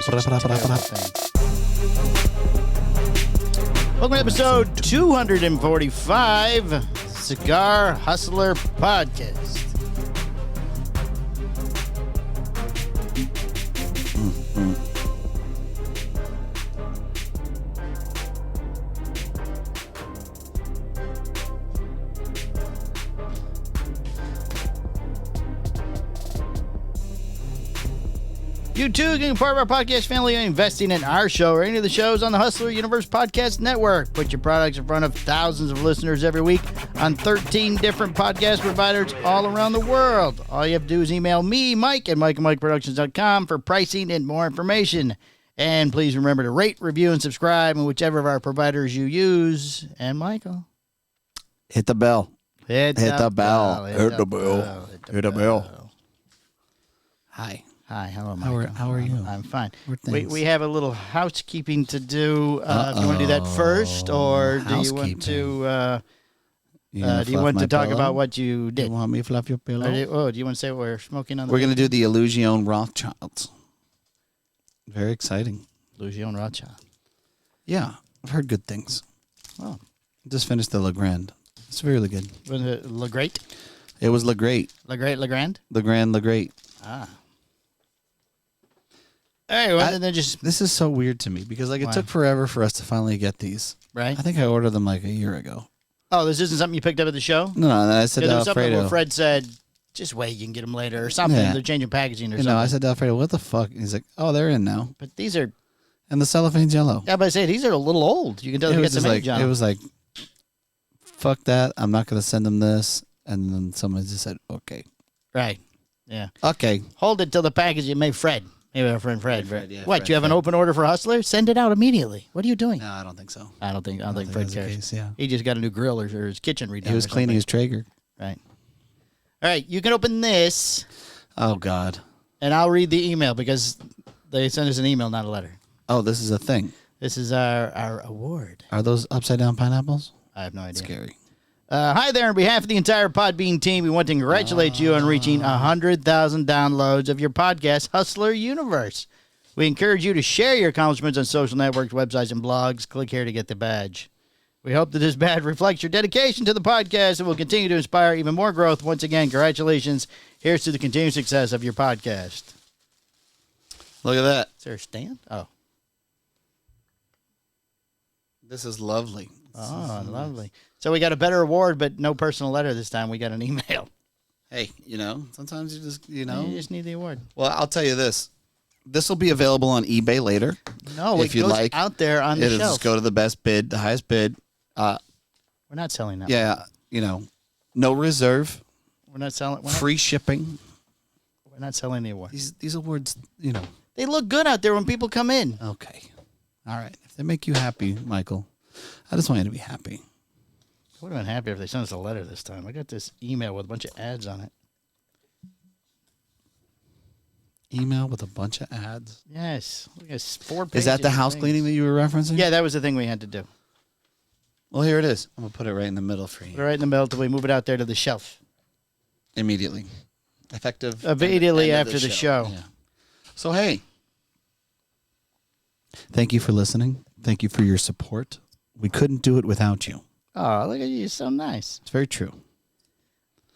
Welcome to episode 245, Cigar Hustler Podcast. You too can be part of our podcast family by investing in our show or any of the shows on the Hustler Universe Podcast Network. Put your products in front of thousands of listeners every week on 13 different podcast providers all around the world. All you have to do is email me, Mike, at mikeandmikeproductions.com for pricing and more information. And please remember to rate, review, and subscribe on whichever of our providers you use. And Michael, hit the bell. Hit the bell. Hi. Hi, hello, Michael. How are you? I'm fine. We have a little housekeeping to do. Do you want to do that first, or do you want to? Do you want to talk about what you did? You want me to fluff your pillow? Do you want to say what we're smoking on? We're going to do the Illusion Rothschilds. Very exciting. Illusion Rothschild. Yeah, I've heard good things. Oh, just finished the Le Grand. It's really good. Was it Le Great? It was Le Great. Le Great, Le Grand. Le Grand, Le Great. Ah. Hey, well, then just this is so weird to me because it took forever for us to finally get these. Right. I think I ordered them like a year ago. Oh, this isn't something you picked up at the show? No, I said to something Alfredo. where Fred said, just wait, you can get them later or something. Yeah. They're changing packaging or something. I said to Alfredo, what the fuck? He's like, oh, they're in now. But these are... And the cellophane's yellow. Yeah, but I say these are a little old. You can tell they get some age on them. It was like, fuck that. I'm not going to send them this. And then someone just said, okay. Right. Yeah. Okay. Hold it till the package you made Fred. Maybe our friend Fred. Yeah, what, Fred, you have an open order for Hustler? Send it out immediately. What are you doing? No, I don't think so. I don't think Fred cares. Case, yeah. He just got a new grill or his kitchen redone. He was cleaning his Traeger. Right. All right, you can open this. Oh, God. And I'll read the email because they sent us an email, not a letter. Oh, this is a thing. This is our award. Are those upside-down pineapples? I have no idea. Scary. Hi there. On behalf of the entire Podbean team, we want to congratulate you on reaching 100,000 downloads of your podcast, Hustler Universe. We encourage you to share your accomplishments on social networks, websites, and blogs. Click here to get the badge. We hope that this badge reflects your dedication to the podcast and will continue to inspire even more growth. Once again, congratulations. Here's to the continued success of your podcast. Look at that. Is there a stand? Oh. This is lovely. Oh, lovely. So we got a better award, but no personal letter this time. We got an email. Hey, sometimes you just, You just need the award. Well, I'll tell you this. This will be available on eBay later. No, if it goes like. out there on the It'll shelf. just go to the best bid, the highest bid. We're not selling that. Yeah, no reserve. We're not selling. Free shipping. We're not selling the award. These awards, They look good out there when people come in. Okay. All right. If they make you happy, Michael, I just want you to be happy. I would have been happy if they sent us a letter this time. I got this email with a bunch of ads on it. Email with a bunch of ads? Yes. Look at 4 pages. Is that the house cleaning that you were referencing? Yeah, that was the thing we had to do. Well, here it is. I'm going to put it right in the middle for you. Put it right in the middle till we move it out there to the shelf. Immediately. Effective. Immediately after the show. Yeah. So, hey. Thank you for listening. Thank you for your support. We couldn't do it without you. Oh, look at you. You're so nice. It's very true.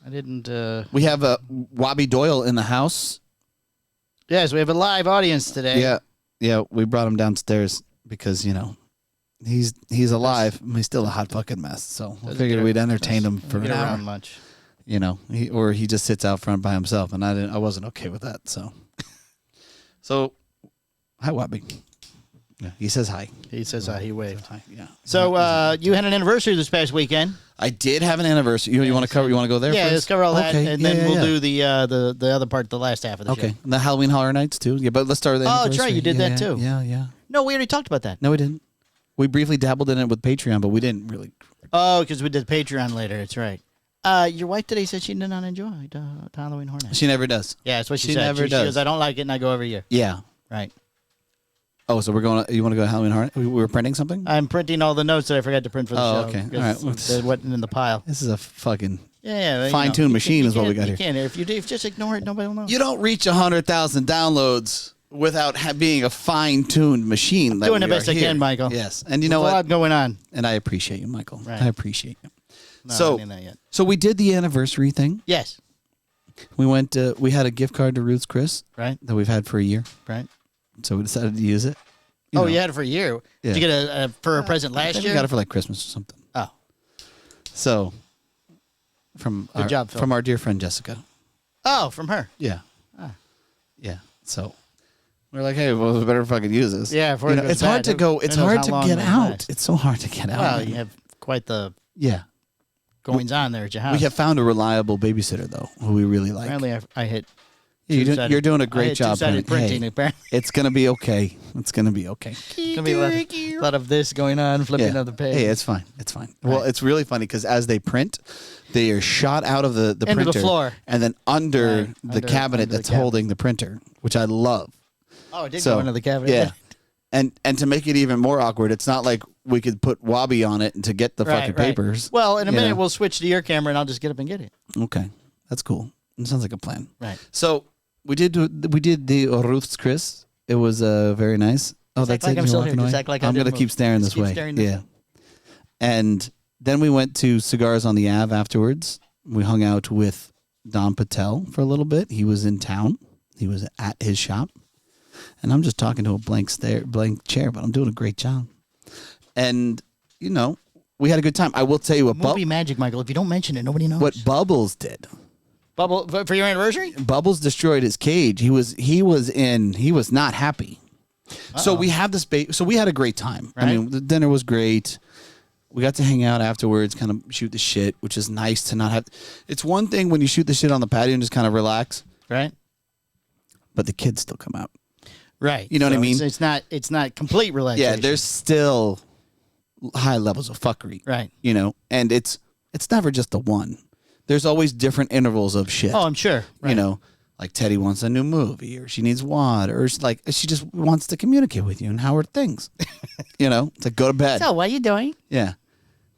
I didn't... We have Wabi Doyle in the house. Yes, we have a live audience today. Yeah, we brought him downstairs because, he's alive. He's still a hot fucking mess. So we figured we'd entertain him for an hour. Much. He just sits out front by himself, and I wasn't okay with that. So hi, Wabi. Yeah, he says hi. He says hi. He waved. Hi. Yeah. So you had an anniversary this past weekend. I did have an anniversary. You want to cover? You want to go there? Yeah, first? let's cover all that, okay. and then we'll do the other part, the last half of the show. Okay, and the Halloween Horror Nights too. Yeah, but let's start with the anniversary. That's right. You did that too. Yeah. No, we already talked about that. No, we didn't. We briefly dabbled in it with Patreon, but we didn't really. Oh, because we did Patreon later. That's right. Your wife today said she did not enjoy Halloween Horror Nights. She never does. Yeah, that's what she said. Never she does. goes, I don't like it, and I go every year. Yeah. Right. Oh, so we're going. You want to go to Halloween Horror? We were printing something. I'm printing all the notes that I forgot to print for the show. Oh, okay. All right. They went in the pile. This is a fucking Yeah, fine-tuned machine is what we got you here. can't. If you just ignore it, nobody will know. You don't reach 100,000 downloads without being a fine-tuned machine. Doing the best I can, Michael. Yes, and you There's know a what? lot going on. And I appreciate you, Michael. Right. I appreciate you. No, So, I didn't know yet. so we did the anniversary thing. Yes. We went. We had a gift card to Ruth's Chris Right. that we've had for a year. Right. So we decided to use it. You had it for a year. Yeah. Did you get a for a present I last think year? we got it for like Christmas or something. Oh. So, from Good job, Phil. from our dear friend Jessica. Oh, from her. Yeah. Ah. Yeah. So we're like, hey, well, we better fucking use this. Yeah, before it goes it's hard bad. to go. Who It's knows hard how to long get it out. lasts. It's so hard to get out. Well, you have quite the Yeah. goings on there at your house. We have found a reliable babysitter though, who we really like. Apparently, I hit. You're doing a I great hit job. two-sided printing. Hey, Apparently, it's gonna be okay. It's gonna be okay. it's gonna be a lot of this going on, flipping of the page. Hey, it's fine. It's fine. Right. Well, it's really funny because as they print, they are shot out of the Into printer the floor. and then under Right. the Under cabinet the that's cabinet. holding the printer, which I love. Oh, it did So, go into the cabinet. Yeah. And to make it even more awkward, it's not like we could put Wabi on it to get the fucking papers. Well, in a you minute, know? we'll switch to your camera, and I'll just get up and get it. Okay, that's cool. It sounds like a plan. Right. So we did the Ruth's Chris. It was very nice. Oh, Just that's act like it. I'm You're still walking here. Just away? act like I I'm didn't gonna keep move. staring Just this keep way. staring this Yeah. way. And then we went to Cigars on the Ave afterwards. We hung out with Don Patel for a little bit. He was in town. He was at his shop. And I'm just talking to a blank chair, but I'm doing a great job. And, we had a good time. I will tell you what Movie magic, Michael. If you don't mention it, nobody knows. what Bubbles did. Bubble for your anniversary? Bubbles destroyed his cage. He was not happy. So we have this so we had a great time. I Right. mean, the dinner was great. We got to hang out afterwards, kind of shoot the shit, which is nice to not have. It's one thing when you shoot the shit on the patio and just kind of relax, Right. but the kids still come out. Right. You know what I mean? It's not complete relaxation. Yeah, there's still high levels of fuckery. Right. And it's never just the one. There's always different intervals of shit. Oh, I'm sure. Right. Like Teddy wants a new movie, or she needs water, or she just wants to communicate with you. And how are things? It's like go to bed. So, what are you doing? Yeah.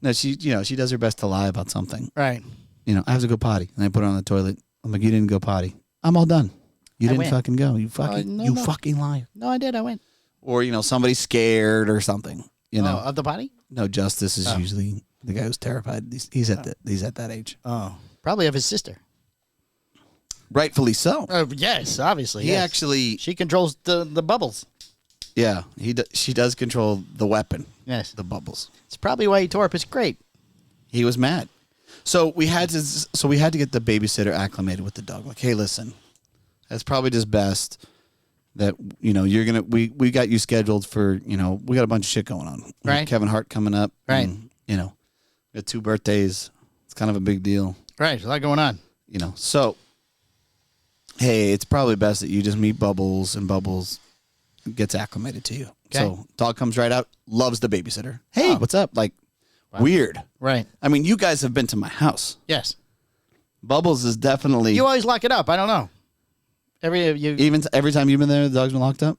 No, she does her best to lie about something. Right. I have to go potty, and I put her on the toilet. I'm like, you didn't go potty. I'm all done. You I didn't went. fucking go. You fucking no. fucking liar. No, I did. I went. Or somebody's scared or something. Of the potty? No, Justice is usually the guy who's terrified. He's at that age. Oh, probably of his sister. Rightfully so. Yes, obviously. He yes. actually, She controls the bubbles. yeah, she does control the weapon, Yes. the bubbles. It's probably why he tore up his crate. He was mad. So we had to get the babysitter acclimated with the dog. Like, hey, listen, that's probably just best that you're gonna we got you scheduled for we got a bunch of shit going on. We have Right. Kevin Hart coming up. Right. And, we got 2 birthdays. It's kind of a big deal. Right. There's a lot going on. So hey, it's probably best that you just meet Bubbles, and Bubbles gets acclimated to you. Okay. So dog comes right out, loves the babysitter. Hey, Oh. what's up? Like, weird. Right. I mean, you guys have been to my house. Yes. Bubbles is definitely You always lock it up. I don't know. even every time you've been there, the dog's been locked up.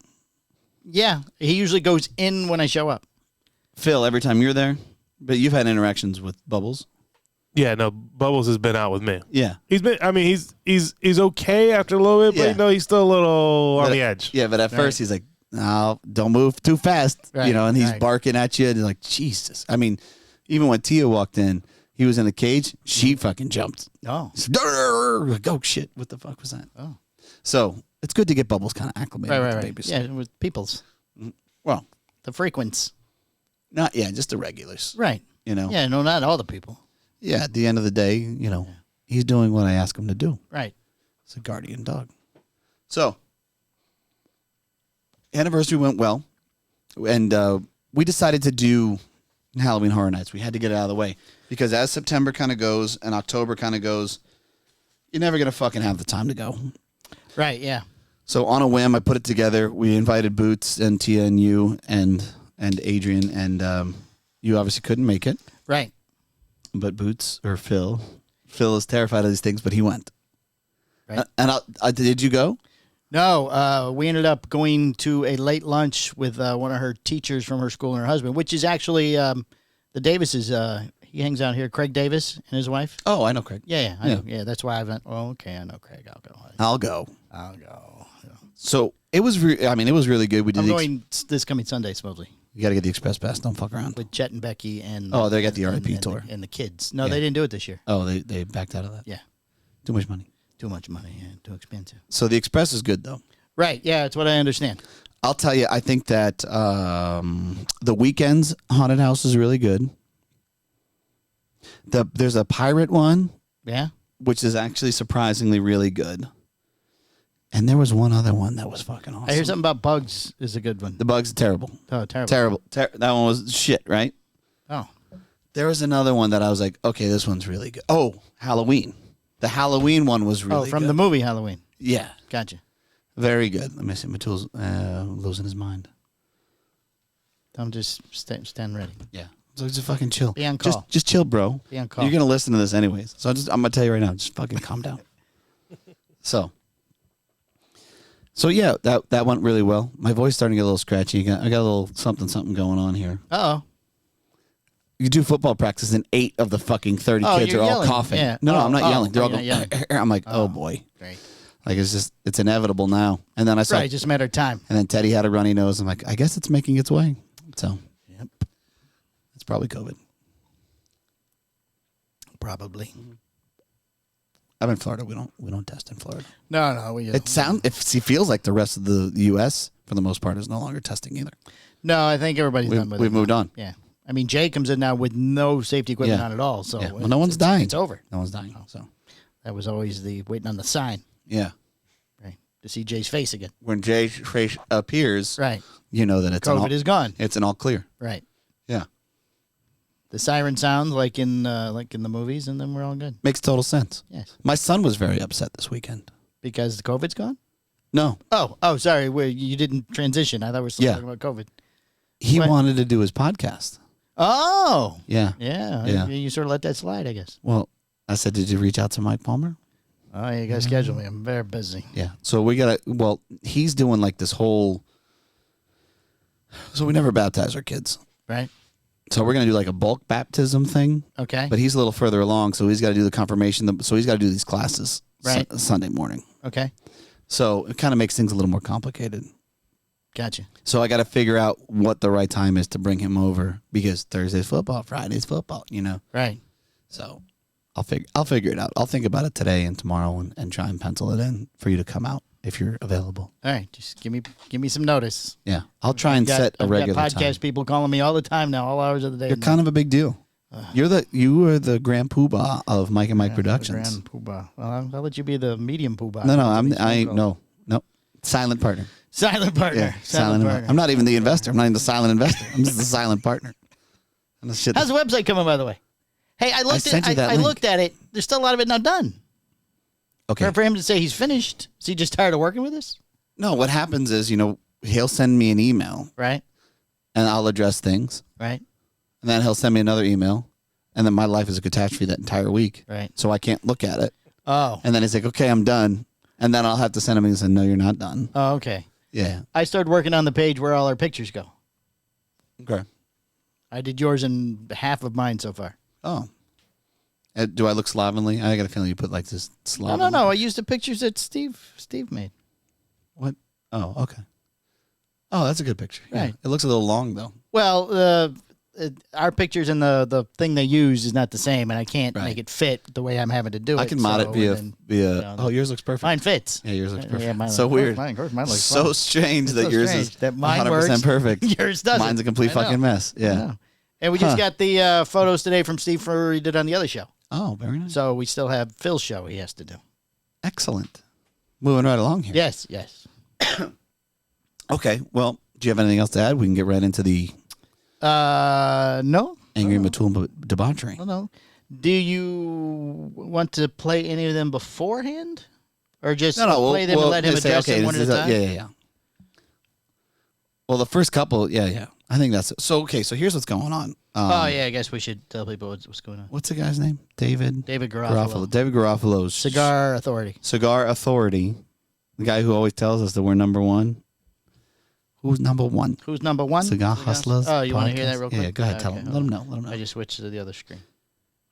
Yeah. He usually goes in when I show up. Phil, every time you're there, but you've had interactions with Bubbles. Yeah, no, Bubbles has been out with me. Yeah. He's been. I mean, he's okay after a little bit, but Yeah. he's still a little on But the edge. Yeah, but at first he's like, "No, don't move too fast," Right, and he's right. barking at you, and you're like, Jesus. I mean, even when Tia walked in, he was in the cage. She fucking jumped. Oh. Like, oh shit! What the fuck was that? Oh. So it's good to get Bubbles kind of acclimated with the babies. Yeah, with people's. Well, The frequents. just the regulars. Right. Yeah, no, not all the people. Yeah. At the end of the day, he's doing what I ask him to do. Right. It's a guardian dog. So, anniversary went well, and we decided to do Halloween Horror Nights. We had to get it out of the way because as September kind of goes and October kind of goes, you're never gonna fucking have the time to go. Right, yeah. So on a whim, I put it together. We invited Boots and Tia and you and Adrian, and you obviously couldn't make it. Right. But Boots or Phil is terrified of these things, but he went. Right. And did you go? No, we ended up going to a late lunch with one of her teachers from her school and her husband, which is actually the Davises. He hangs out here, Craig Davis and his wife. Oh, I know Craig. Yeah, I know. Yeah, that's why I went, oh, okay, I know Craig. I'll go. I'll go. I'll go. Yeah. So It was. It was really good. We did. I'm going this coming Sunday, supposedly. You got to get the express pass. Don't fuck around. With Chet and Becky and they got the RIP tour and the kids. No, they didn't do it this year. Oh, they backed out of that. Yeah, too much money. Too much money. Yeah, too expensive. So the express is good though. Right. Yeah, that's what I understand. I'll tell you. I think that the weekend's haunted house is really good. There's a pirate one. Yeah. Which is actually surprisingly really good. And there was one other one that was fucking awesome. I hear something about Bugs is a good one. The Bugs are terrible. Oh, terrible. That one was shit, right? Oh. There was another one that I was like, okay, this one's really good. Oh, Halloween. The Halloween one was really good. Oh, from the movie Halloween. Yeah. Gotcha. Very good. Let me see. Mitul's losing his mind. I'm just stand ready. Yeah. So just fucking chill. Be on call. Just chill, bro. Be on call. You're going to listen to this anyways. So I'm going to tell you right now, just fucking calm down. So yeah, that went really well. My voice starting to get a little scratchy. I got a little something going on here. Uh-oh. You do football practice and 8 of the fucking 30 kids are all yelling. coughing. Yeah. No, I'm not yelling. They're all you're going, not yelling. I'm like, oh boy. Great. Like it's inevitable now. And then I saw, Right, just a matter of time. and then Teddy had a runny nose. I'm like, I guess it's making its way. So, Yep. it's probably COVID. Probably. I'm in Florida. We don't test in Florida. No. It feels like the rest of the U.S. for the most part is no longer testing either. No, I think everybody's done with it. We've moved on. Yeah. I mean, Jay comes in now with no safety equipment Yeah. on at all. So Yeah. Well, no one's dying. It's over. No one's dying. So That was always the waiting on the sign. yeah, Right. To see Jay's face again. when Jay's face appears, Right. you know that it's COVID is gone. It's an all clear. Right. Yeah, The siren sounds like in the movies, and then we're all good. makes total sense. Yes. My son was very upset this weekend. Because the COVID's gone? No, Oh, sorry. You didn't transition. I thought we were still Yeah. talking about COVID. he What? wanted to do his podcast. Oh. Yeah. Yeah. You sort of let that slide, I guess. Well, I said, did you reach out to Mike Palmer? Oh, you got to schedule me. I'm very busy. Yeah. So he's doing like this whole. So we never baptize our kids. Right? So we're gonna do like a bulk baptism thing. Okay. But he's a little further along, so he's got to do the confirmation. So he's got to do these classes Right. Sunday morning. Okay. So it kind of makes things a little more complicated. Gotcha. So I got to figure out what the right time is to bring him over because Thursday's football, Friday's football, Right. So I'll figure it out. I'll think about it today and tomorrow and try and pencil it in for you to come out if you're available. All right. Just give me some notice. Yeah, I'll try and set a regular I've got podcast time. people calling me all the time now, all hours of the day. You're kind of a big deal. You are the grand poobah of Mike and Mike Productions. Grand poobah. Well, I'll let you be the medium poobah. No. Silent partner. Silent partner. Yeah, Silent partner. I'm not even the investor. I'm not even the silent investor. I'm just the silent partner. And the shit. How's the website coming, by the way? Hey, I looked at it. There's still a lot of it not done. Okay. For him to say he's finished, is he just tired of working with us? No, what happens is, he'll send me an email Right. and I'll address things. Right. And then he'll send me another email. And then my life is a catastrophe that entire week. Right. So I can't look at it. Oh. And then he's like, okay, I'm done. And then I'll have to send him and say, no, you're not done. Oh, okay. Yeah. I started working on the page where all our pictures go. Okay. I did yours and half of mine so far. Oh. Do I look slovenly? I got a feeling you put like this slovenly. No. I used the pictures that Steve made. What? Oh, okay. Oh, that's a good picture. Yeah. Right. It looks a little long, though. Well, our pictures and the thing they use is not the same, and I can't Right. make it fit the way I'm having to do it. I can mod it via. know, Yours looks perfect. mine fits. Yeah, yours looks perfect. Yeah, mine so looks- weird. Mine looks so fine. strange It's that so yours strange is that mine 100% works, perfect. Yours doesn't. Mine's a complete I know. fucking mess. I Yeah. know. And we just got the photos today from Steve for he did on the other show. Oh, very nice. So we still have Phil's show he has to do. Excellent. Moving right along here. Yes. Okay. Well, do you have anything else to add? We can get right into the No. angry Mitul debauchery. No. Do you want to play any of them beforehand? Or just play them and let him address them one at a time? Yeah. Well, the first couple, yeah. I think that's so. Okay, so here's what's going on. I guess we should tell people what's going on. What's the guy's name? David Garofalo. David Garofalo's Cigar Authority. Cigar Authority. The guy who always tells us that we're number one. Who's number one? Who's number one? Cigar Hustlers. Oh, you want to hear that podcast? real quick? Yeah, go ahead. Tell Okay, him. Let him know. Let him know. I just switched to the other screen.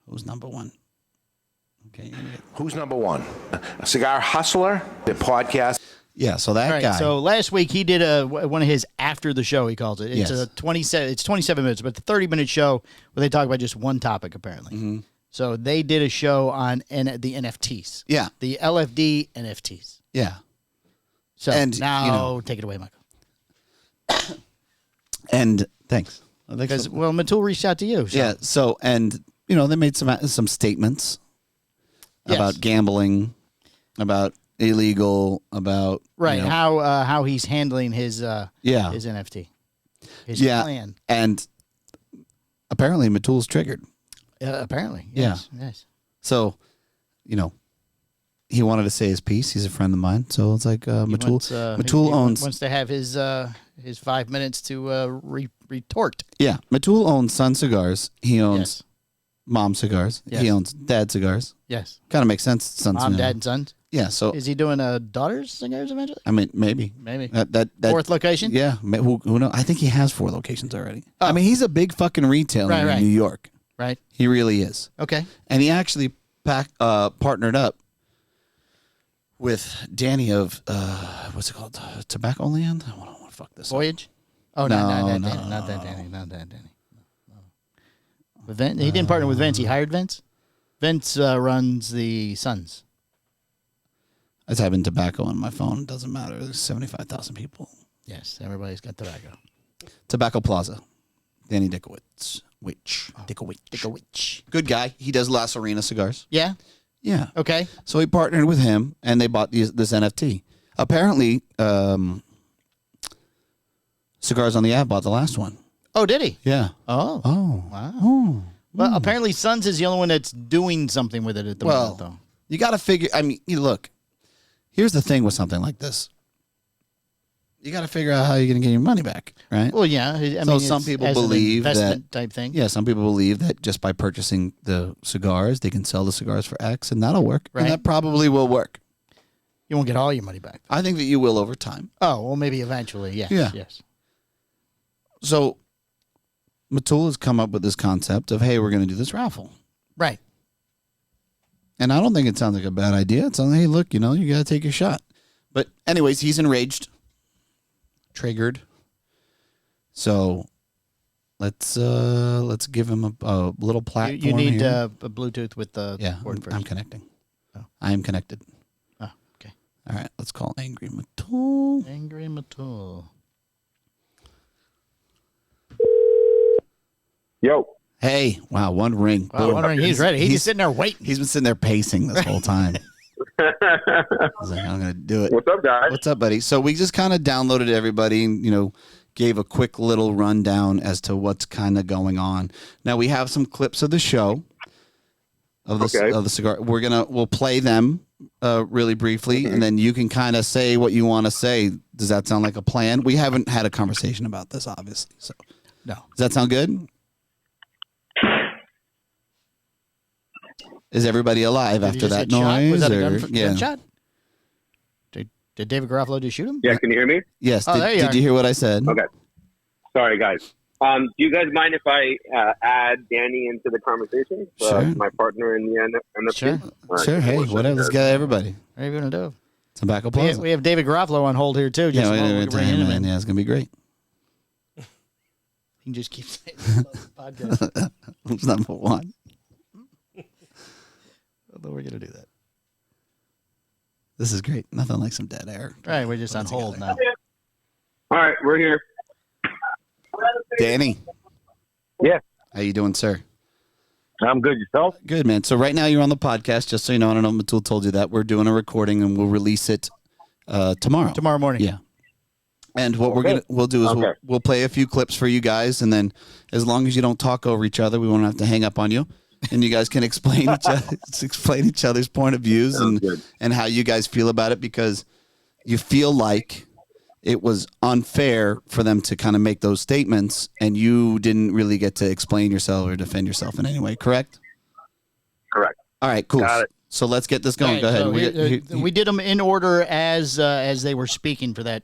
Who's number one? Okay. Who's number one? Cigar Hustler, the podcast. Yeah, so that All right, guy. so last week he did one of his after the show, he calls it. It's Yes. a 27 minutes, but the 30-minute show where they talk about just one topic apparently. Mm-hmm. So they did a show on the NFTs. Yeah. The LFD NFTs. Yeah. So And, now take it away, Michael. And thanks. Because Mitul reached out to you. So. Yeah. So, and they made some statements about gambling, about illegal, about right how he's handling his his NFT, his plan. And apparently Mitul's triggered. Apparently, yes. So, he wanted to say his piece. He's a friend of mine, so it's like Mitul wants to have his 5 minutes to retort. Yeah, Mitul owns Sun Cigars. He owns Mom Cigars. Yes. He owns Dad Cigars. Yes, kind of makes sense. Sons, Mom, Dad, and Sons. Yeah. So is he doing daughter's cigars eventually? I mean, maybe that fourth location. Yeah. Who knows? I think he has 4 locations already. I mean, he's a big fucking retailer in New York. Right. He really is. Okay. And he actually partnered up with Danny of what's it called? Tobacco Land. I want to fuck this. Voyage. Up. Oh no, not that Danny. No. He didn't partner with Vince. He hired Vince. Vince runs the Suns. I type in tobacco on my phone. It doesn't matter. There's 75,000 people. Yes, everybody's got tobacco. Tobacco Plaza. Danny Ditkowich. Ditkowich. Good guy. He does La Serena cigars. Yeah. Yeah. Okay. So he partnered with him, and they bought this NFT. Apparently, Cigars on the Ave bought the last one. Oh, did he? Yeah. Oh. Wow. Oh. Well, apparently Suns is the only one that's doing something with it at the moment, though. You got to figure. I mean, look. Here's the thing with something like this. You got to figure out how you're going to get your money back, right? Well, yeah. I mean, some people believe an investment type thing. Yeah, some people believe that just by purchasing the cigars, they can sell the cigars for X, and that'll work. Right. And that probably will work. You won't get all your money back. I think that you will over time. Oh, well, maybe eventually. Yes. Yeah. Yes. So, Mitul has come up with this concept of, hey, we're going to do this raffle. Right. And I don't think it sounds like a bad idea. It's hey, look, you got to take your shot. But anyways, he's enraged, triggered. So let's give him a little platform. You need here. a Bluetooth with the cord first. I'm connecting. Oh. I am connected. Oh, okay. All right, let's call Angry Mitul. Angry Mitul. Yo. Hey, wow, one ring. Wow, one ring. He's ready. He's just sitting there waiting. He's been sitting there pacing this whole time. He's like, I'm going to do it. What's up, guys? What's up, buddy? So we just kind of downloaded everybody and, gave a quick little rundown as to what's kind of going on. Now we have some clips of the show of the cigar. We'll play them really briefly, and then you can kind of say what you want to say. Does that sound like a plan? We haven't had a conversation about this, obviously. So No. Does that sound good? Is everybody alive after that noise? Was that a yeah. gunshot? Did David Garofalo just shoot him? Yeah, can you hear me? Yes. Oh, Did you hear what I said? Okay. Sorry, guys. Do you guys mind if I add Danny into the conversation? Sure. My partner in the NFT? Sure. All right. Sure. Hey, whatever. Let's get everybody. What are you going to do? Tobacco Plaza. We have David Garofalo on hold here, too. Yeah, we we're bring him in. Yeah, it's going to be great. He can just keep saying this on the podcast. It's number one. Although we're going to do that. This is great. Nothing like some dead air. Right, we're just on hold now. All right, we're here. Danny. Yeah. How you doing, sir? I'm good. Yourself? Good, man. So right now you're on the podcast. Just so you know, I don't know if Mitul told you that. We're doing a recording and we'll release it tomorrow. Tomorrow morning. Yeah. And what we'll do is we'll play a few clips for you guys, and then as long as you don't talk over each other, we won't have to hang up on you. And you guys can explain each other's point of views and how you guys feel about it, because you feel like it was unfair for them to kind of make those statements and you didn't really get to explain yourself or defend yourself in any way, correct? Correct. All right, cool. Got it. So let's get this going. Right, Go ahead. so we did them in order as they were speaking for that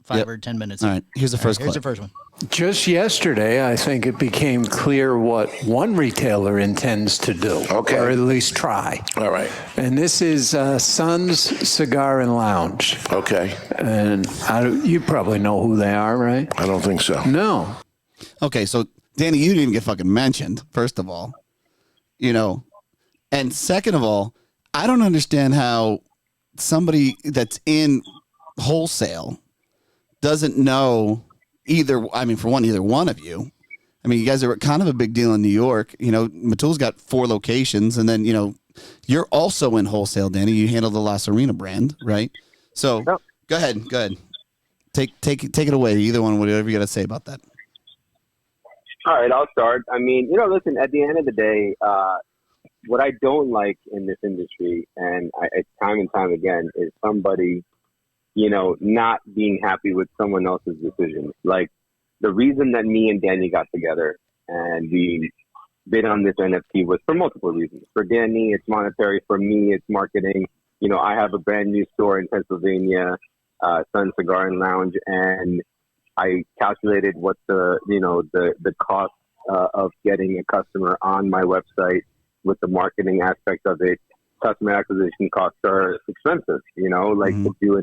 5 or 10 minutes. All right. Here's the first Here's clip. the first one. Just yesterday, I think it became clear what one retailer intends to do, Okay. or at least try. All right. And this is Sun's Cigar and Lounge. Okay. And you probably know who they are, right? I don't think so. No. Okay, so Danny, you didn't even get fucking mentioned, first of all. And second of all, I don't understand how somebody that's in wholesale doesn't know either one of you. I mean, you guys are kind of a big deal in New York. Mitul's got 4 locations, and then, you're also in wholesale, Danny. You handle the La Serena brand, right? So Yep. Go ahead. Take it away. Either one, whatever you got to say about that. All right, I'll start. I mean, listen, at the end of the day, what I don't like in this industry, and time and time again, is somebody, not being happy with someone else's decisions. Like, the reason that me and Danny got together and we bid on this NFT was for multiple reasons. For Danny, it's monetary. For me, it's marketing. I have a brand new store in Pennsylvania, Sun Cigar and Lounge, and I calculated what the cost of getting a customer on my website with the marketing aspect of it. Customer acquisition costs are expensive, to do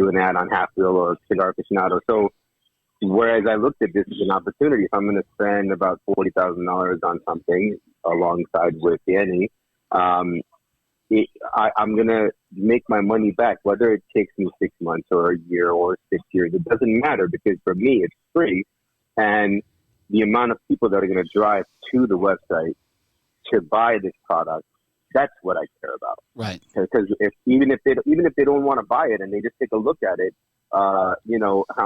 an ad on Half Wheel or Cigar Aficionado. So whereas I looked at this as an opportunity, if I'm going to spend about $40,000 on something alongside with Danny, I'm going to make my money back, whether it takes me 6 months or a year or 6 years. It doesn't matter, because for me, it's free. And the amount of people that are going to drive to the website to buy this product, that's what I care about. Right. Because even if they don't want to buy it and they just take a look at it, how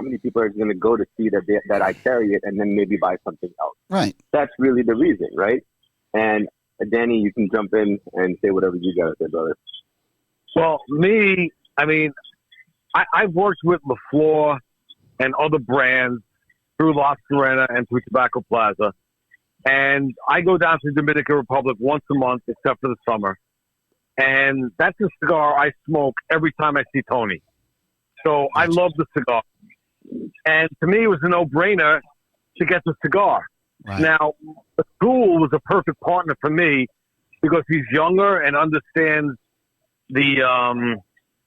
many people are going to go to see that I carry it and then maybe buy something else? Right. That's really the reason, right? And Danny, you can jump in and say whatever you got to say, brother. Well, I've worked with LaFleur and other brands through La Serena and through Tobacco Plaza. And I go down to the Dominican Republic once a month, except for the summer. And that's a cigar I smoke every time I see Tony. So I love the cigar. And to me, it was a no-brainer to get the cigar. Right. Now, Mitul was a perfect partner for me because he's younger and understands the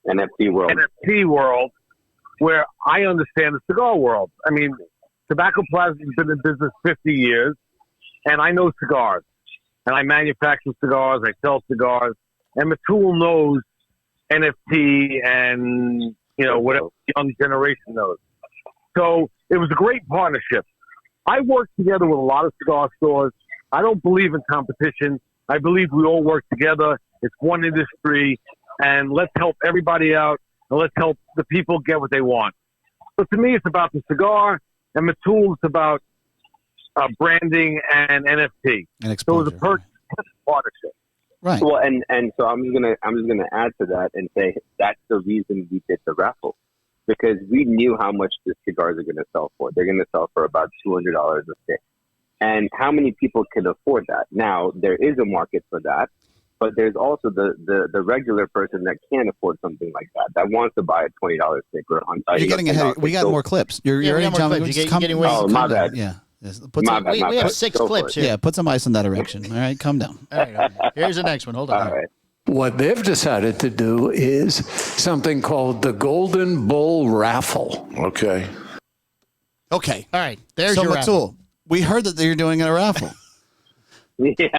NFT world, where I understand the cigar world. I mean, Tobacco Plaza has been in business 50 years, and I know cigars. And I manufacture cigars, I sell cigars, and Mitul knows NFT and, whatever the young generation knows. So it was a great partnership. I work together with a lot of cigar stores. I don't believe in competition. I believe we all work together. It's one industry, and let's help everybody out, and let's help the people get what they want. So to me, it's about the cigar, and Mitul is about branding and NFT. And exposure. So it was a perfect partnership. Right. Well, and so I'm just gonna add to that and say that's the reason we did the raffle, because we knew how much the cigars are going to sell for. They're going to sell for about $200 a stick. And how many people can afford that? Now, there is a market for that, but there's also the regular person that can't afford something like that wants to buy a $20 stick or $100. You're getting ahead. We got more clips. You're we already got more jumping. clips. Just You're getting way- Oh, my bad. Yeah. Yes. My bad. We have 6 Go for clips it. here. Yeah, put some ice in that erection. All right, calm down. All right. Here's the next one. Hold on. All right. What they've decided to do is something called the Golden Bull Raffle. Okay. Okay. All right. There's So your raffle. Mitul, we heard that you're doing a raffle. Yeah.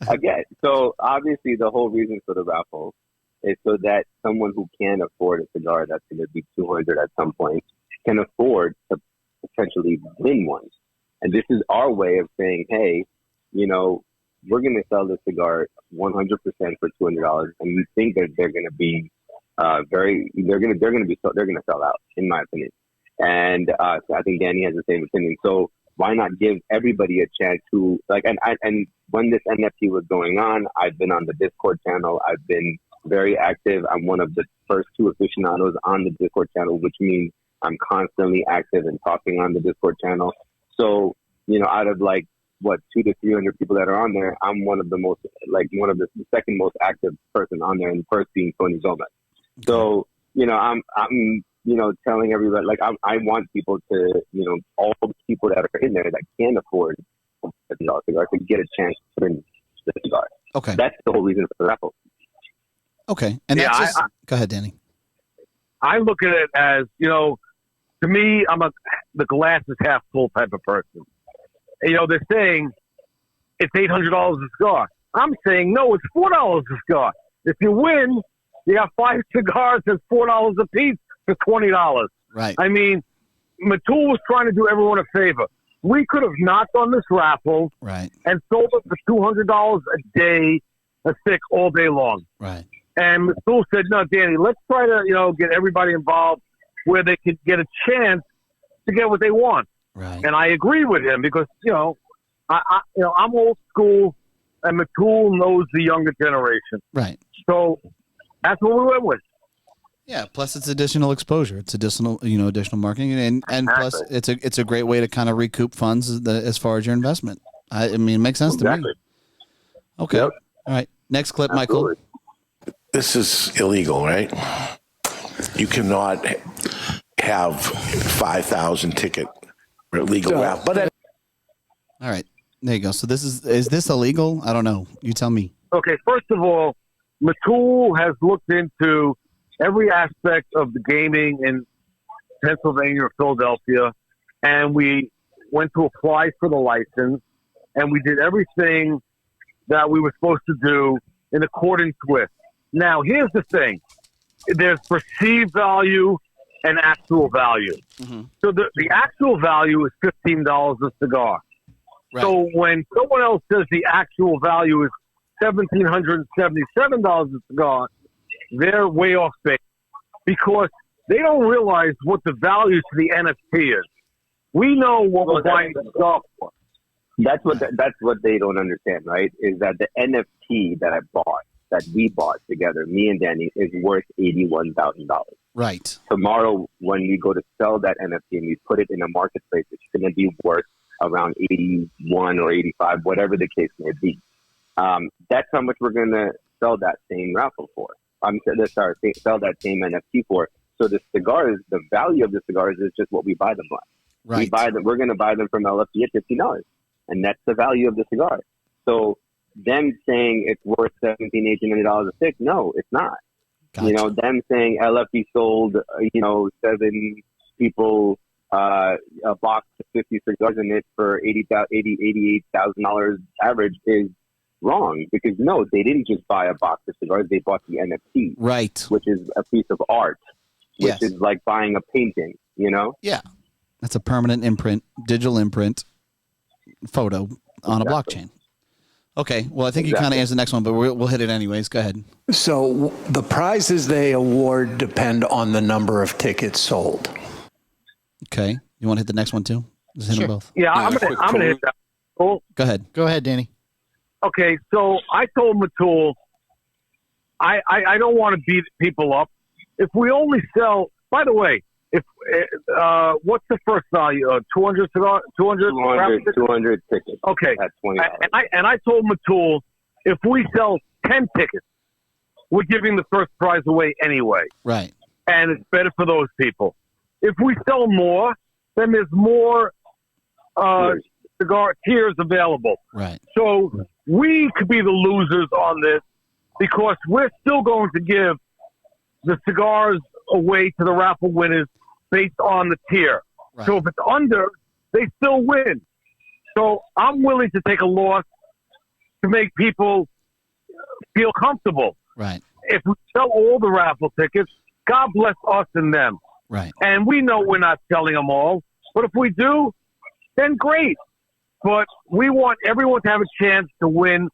Again, so obviously the whole reason for the raffle is so that someone who can afford a cigar that's going to be $200 at some point can afford to potentially win one. And this is our way of saying, hey, we're going to sell this cigar 100% for $200, and we think that they're going to be they're going to sell out, in my opinion. And so I think Danny has the same opinion. So why not give everybody a chance to and when this NFT was going on, I've been on the Discord channel. I've been very active. I'm one of the first 2 aficionados on the Discord channel, which means I'm constantly active and talking on the Discord channel. So, out of 200 to 300 people that are on there, I'm one of the second most active person on there, and the first being Tony Gomez. So, I'm telling everybody, like, I want people to, all the people that are in there that can't afford a $50 cigar to get a chance to put in the cigar. Okay. That's the whole reason for the raffle. Okay. And that's just, go ahead, Danny. I look at it as, to me, the glass is half full type of person. They're saying it's $800 a cigar. I'm saying, no, it's $4 a cigar. If you win, you got 5 cigars at $4 a piece for $20. Right. I mean, Mitul was trying to do everyone a favor. We could have not done this raffle right. and sold it for $200 a day, a stick all day long. Right. And Mitul said, no, Danny, let's try to, get everybody involved where they could get a chance to get what they want. Right. And I agree with him because, I'm old school and Mitul knows the younger generation. Right. So that's what we went with. Yeah. Plus, it's additional exposure. It's additional marketing, and plus, it's a great way to kind of recoup funds as far as your investment. I mean, it makes sense to me. Okay. Yep. All right. Next clip, Absolutely. Michael. This is illegal, right? You cannot have 5,000 ticket legal raffle. But all right. There you go. So is this illegal? I don't know. You tell me. Okay. First of all, Mitul has looked into every aspect of the gaming in Pennsylvania or Philadelphia, and we went to apply for the license, and we did everything that we were supposed to do in accordance with. Now, here's the thing. There's perceived value and actual value. Mm-hmm. So the actual value is $15 a cigar. Right. So when someone else says the actual value is $1,777 a cigar, they're way off base because they don't realize what the value to the NFT is. We know what we're buying the cigar for. That's what they don't understand, right? Is that the NFT that we bought together, me and Danny, is worth $81,000. Right. Tomorrow, when we go to sell that NFT and we put it in a marketplace, it's going to be worth around 81 or 85, whatever the case may be. That's how much we're going to sell that same raffle for. Sell that same NFT for. So the cigars, the value of the cigars is just what we buy them on. Right. We're going to buy them from LFD at $50, and that's the value of the cigar. So them saying it's worth $1,700, $1,800 a stick, no, it's not. Gotcha. Them saying LFD sold, 7 people a box of 50 cigars in it for $88,000 average is wrong, because no, they didn't just buy a box of cigars, they bought the NFT, right, which is a piece of art, which yes. is like buying a painting, Yeah, that's a permanent imprint, digital imprint photo on a blockchain. Okay, well, I think you kind of answered the next one, but we'll hit it anyways. Go ahead. So the prizes they award depend on the number of tickets sold. Okay, you want to hit the next one too? Just hit them both. Yeah, I'm gonna hit that. Cool. Go ahead, Danny. Okay, so I told Mitul, I don't want to beat people up. If we only sell, by the way, if what's the first value? 200 cigars? 200 tickets. Okay. At $20. And I told Mitul, if we sell 10 tickets, we're giving the first prize away anyway. Right. And it's better for those people. If we sell more, then there's more cigar tiers available. Right. So we could be the losers on this because we're still going to give the cigars away to the raffle winners based on the tier. Right. So if it's under, they still win. So I'm willing to take a loss to make people feel comfortable. Right. If we sell all the raffle tickets, God bless us and them. Right. And we know we're not selling them all. But if we do, then great. But we want everyone to have a chance to win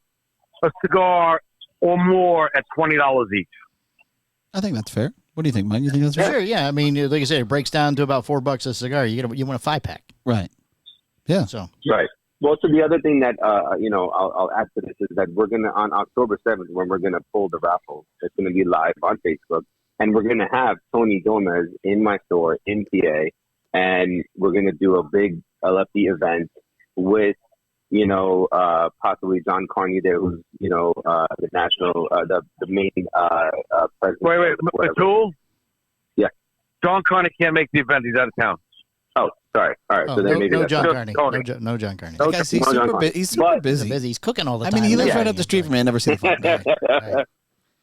a cigar or more at $20 each. I think that's fair. What do you think, Mike? You think that's fair? Sure, yeah. I mean, like I said, it breaks down to about $4 a cigar. You want a 5-pack. Right. Yeah. So right. Well, so the other thing that I'll add to this is that we're gonna, on October 7th, when we're gonna pull the raffle, it's gonna be live on Facebook, and we're gonna have Tony Gomez in my store in PA, and we're gonna do a big LFD event with possibly John Carney there, who's the national the main president. Wait, Mitul? John Carney can't make the event. He's out of town. Oh, sorry. All right. Oh, so then no, maybe no that's John just Carney. Tony. No John Carney. No, Guys, No, John Carney. he's super But- busy. He's cooking all the I time. mean, he lives Yeah. right up the street from me. I never see the phone. Right.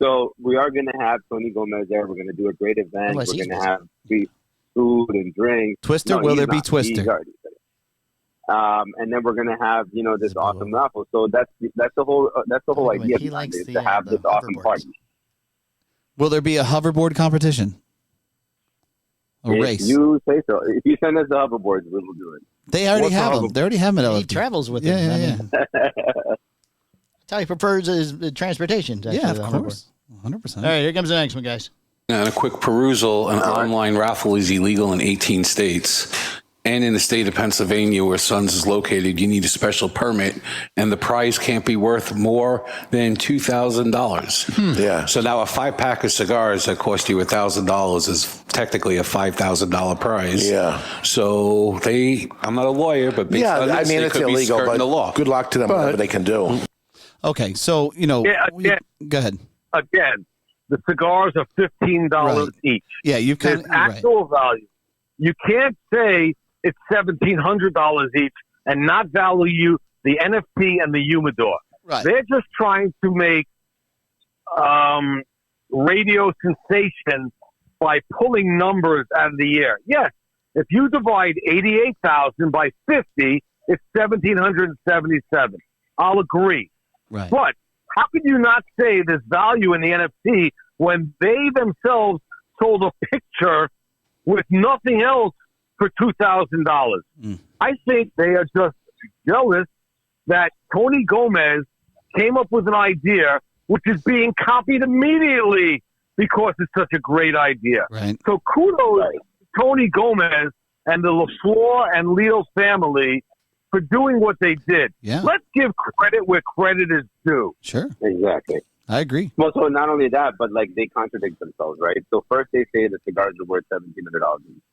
So we are going to have Tony Gomez there. We're going to do a great event. Unless We're he's going to busy. have free food and drinks. Twister, No, will he's there be not. Twister? He's already said it. And then we're going to have this awesome raffle. So that's the whole idea He behind likes it, is the, to have the this awesome hoverboards. party. Will there be a hoverboard competition? A If race? you say so. If you send us the hoverboards, we will do it. They already What's a have them. hoverboard? They already have them at He LFD. travels with Yeah, him. yeah, I mean, that's how he prefers his transportation. yeah. actually, Yeah, the of hoverboard. course. 100%. All right, here comes the next one, guys. And a quick perusal, an online raffle is illegal in 18 states. And in the state of Pennsylvania, where Sons is located, you need a special permit, and the prize can't be worth more than $2,000. Yeah. So now a 5-pack of cigars that cost you $1,000 is technically a $5,000 prize. Yeah. So I'm not a lawyer, but based Yeah, on I this, mean, they it's could be illegal, skirting but the law. good luck to them, whatever they can do. Okay, so, Yeah. go ahead. Again, the cigars are $15 each. Yeah, you've kind There's of, right. actual value. You can't say it's $1,700 each and not value the NFT and the humidor. Right. They're just trying to make radio sensation by pulling numbers out of the air. Yes, if you divide 88,000 by 50, it's 1,777. I'll agree. Right. But how could you not say there's value in the NFT when they themselves sold a picture with nothing else for $2,000? I think they are just jealous that Tony Gomez came up with an idea which is being copied immediately because it's such a great idea. Right. So kudos to Tony Gomez and the LaFleur and Leo family for doing what they did. Yeah. Let's give credit where credit is due. Sure. Exactly. I agree. Well, so not only that, but like they contradict themselves, right? So first they say the cigars are worth $1,700 each.